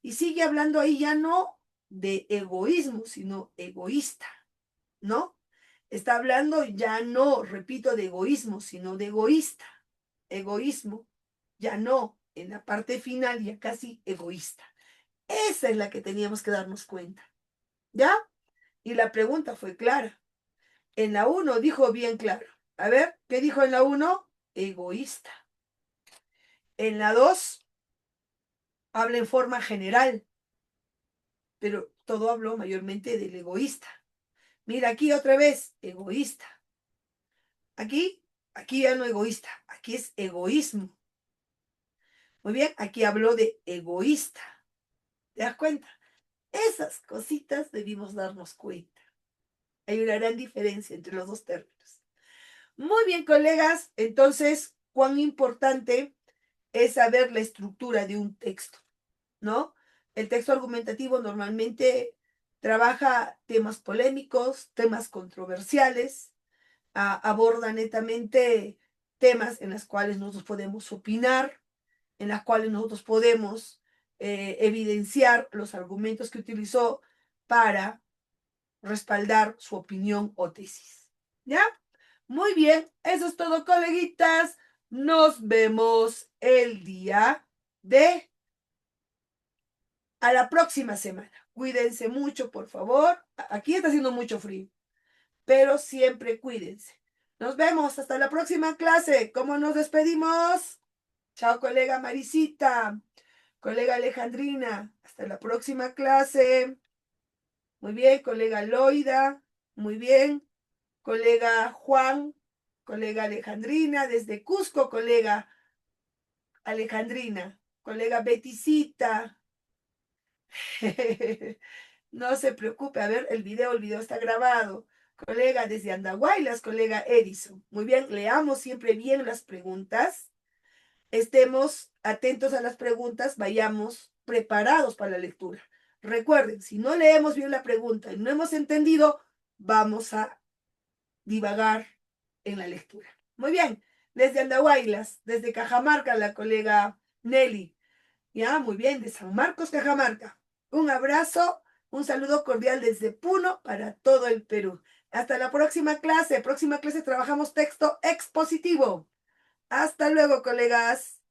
Y sigue hablando ahí ya no de egoísmo, sino egoísta, ¿no? Está hablando ya no, repito, de egoísmo, sino de egoísta. Egoísmo, ya no, en la parte final ya casi egoísta. Esa es la que teníamos que darnos cuenta, ¿ya? Y la pregunta fue clara. En la uno dijo bien claro. A ver, ¿qué dijo en la uno? Egoísta. En la 2 habla en forma general, pero todo habló mayormente del egoísta. Mira aquí otra vez, egoísta. Aquí ya no egoísta, aquí es egoísmo. Muy bien, aquí habló de egoísta. ¿Te das cuenta? Esas cositas debimos darnos cuenta. Hay una gran diferencia entre los dos términos. Muy bien, colegas, entonces, cuán importante es saber la estructura de un texto, ¿no? El texto argumentativo normalmente trabaja temas polémicos, temas controversiales, aborda netamente temas en los cuales nosotros podemos opinar, en las cuales nosotros podemos evidenciar los argumentos que utilizó para respaldar su opinión o tesis. ¿Ya? Muy bien, eso es todo, coleguitas. Nos vemos el día de a la próxima semana. Cuídense mucho, por favor. Aquí está haciendo mucho frío, pero siempre cuídense. Nos vemos hasta la próxima clase. ¿Cómo nos despedimos? Chao, colega Marisita, colega Alejandrina. Hasta la próxima clase. Muy bien, colega Loida. Muy bien, colega Juan, colega Alejandrina. Desde Cusco, colega Alejandrina, colega Beticita. No se preocupe, a ver, el video está grabado. Colega desde Andahuaylas, colega Edison. Muy bien, leamos siempre bien las preguntas. Estemos atentos a las preguntas, vayamos preparados para la lectura. Recuerden, si no leemos bien la pregunta y no hemos entendido, vamos a divagar en la lectura. Muy bien, desde Andahuaylas, desde Cajamarca, la colega Nelly. Ya, muy bien, de San Marcos, Cajamarca. Un abrazo, un saludo cordial desde Puno para todo el Perú. Hasta la próxima clase. Próxima clase trabajamos texto expositivo. Hasta luego, colegas.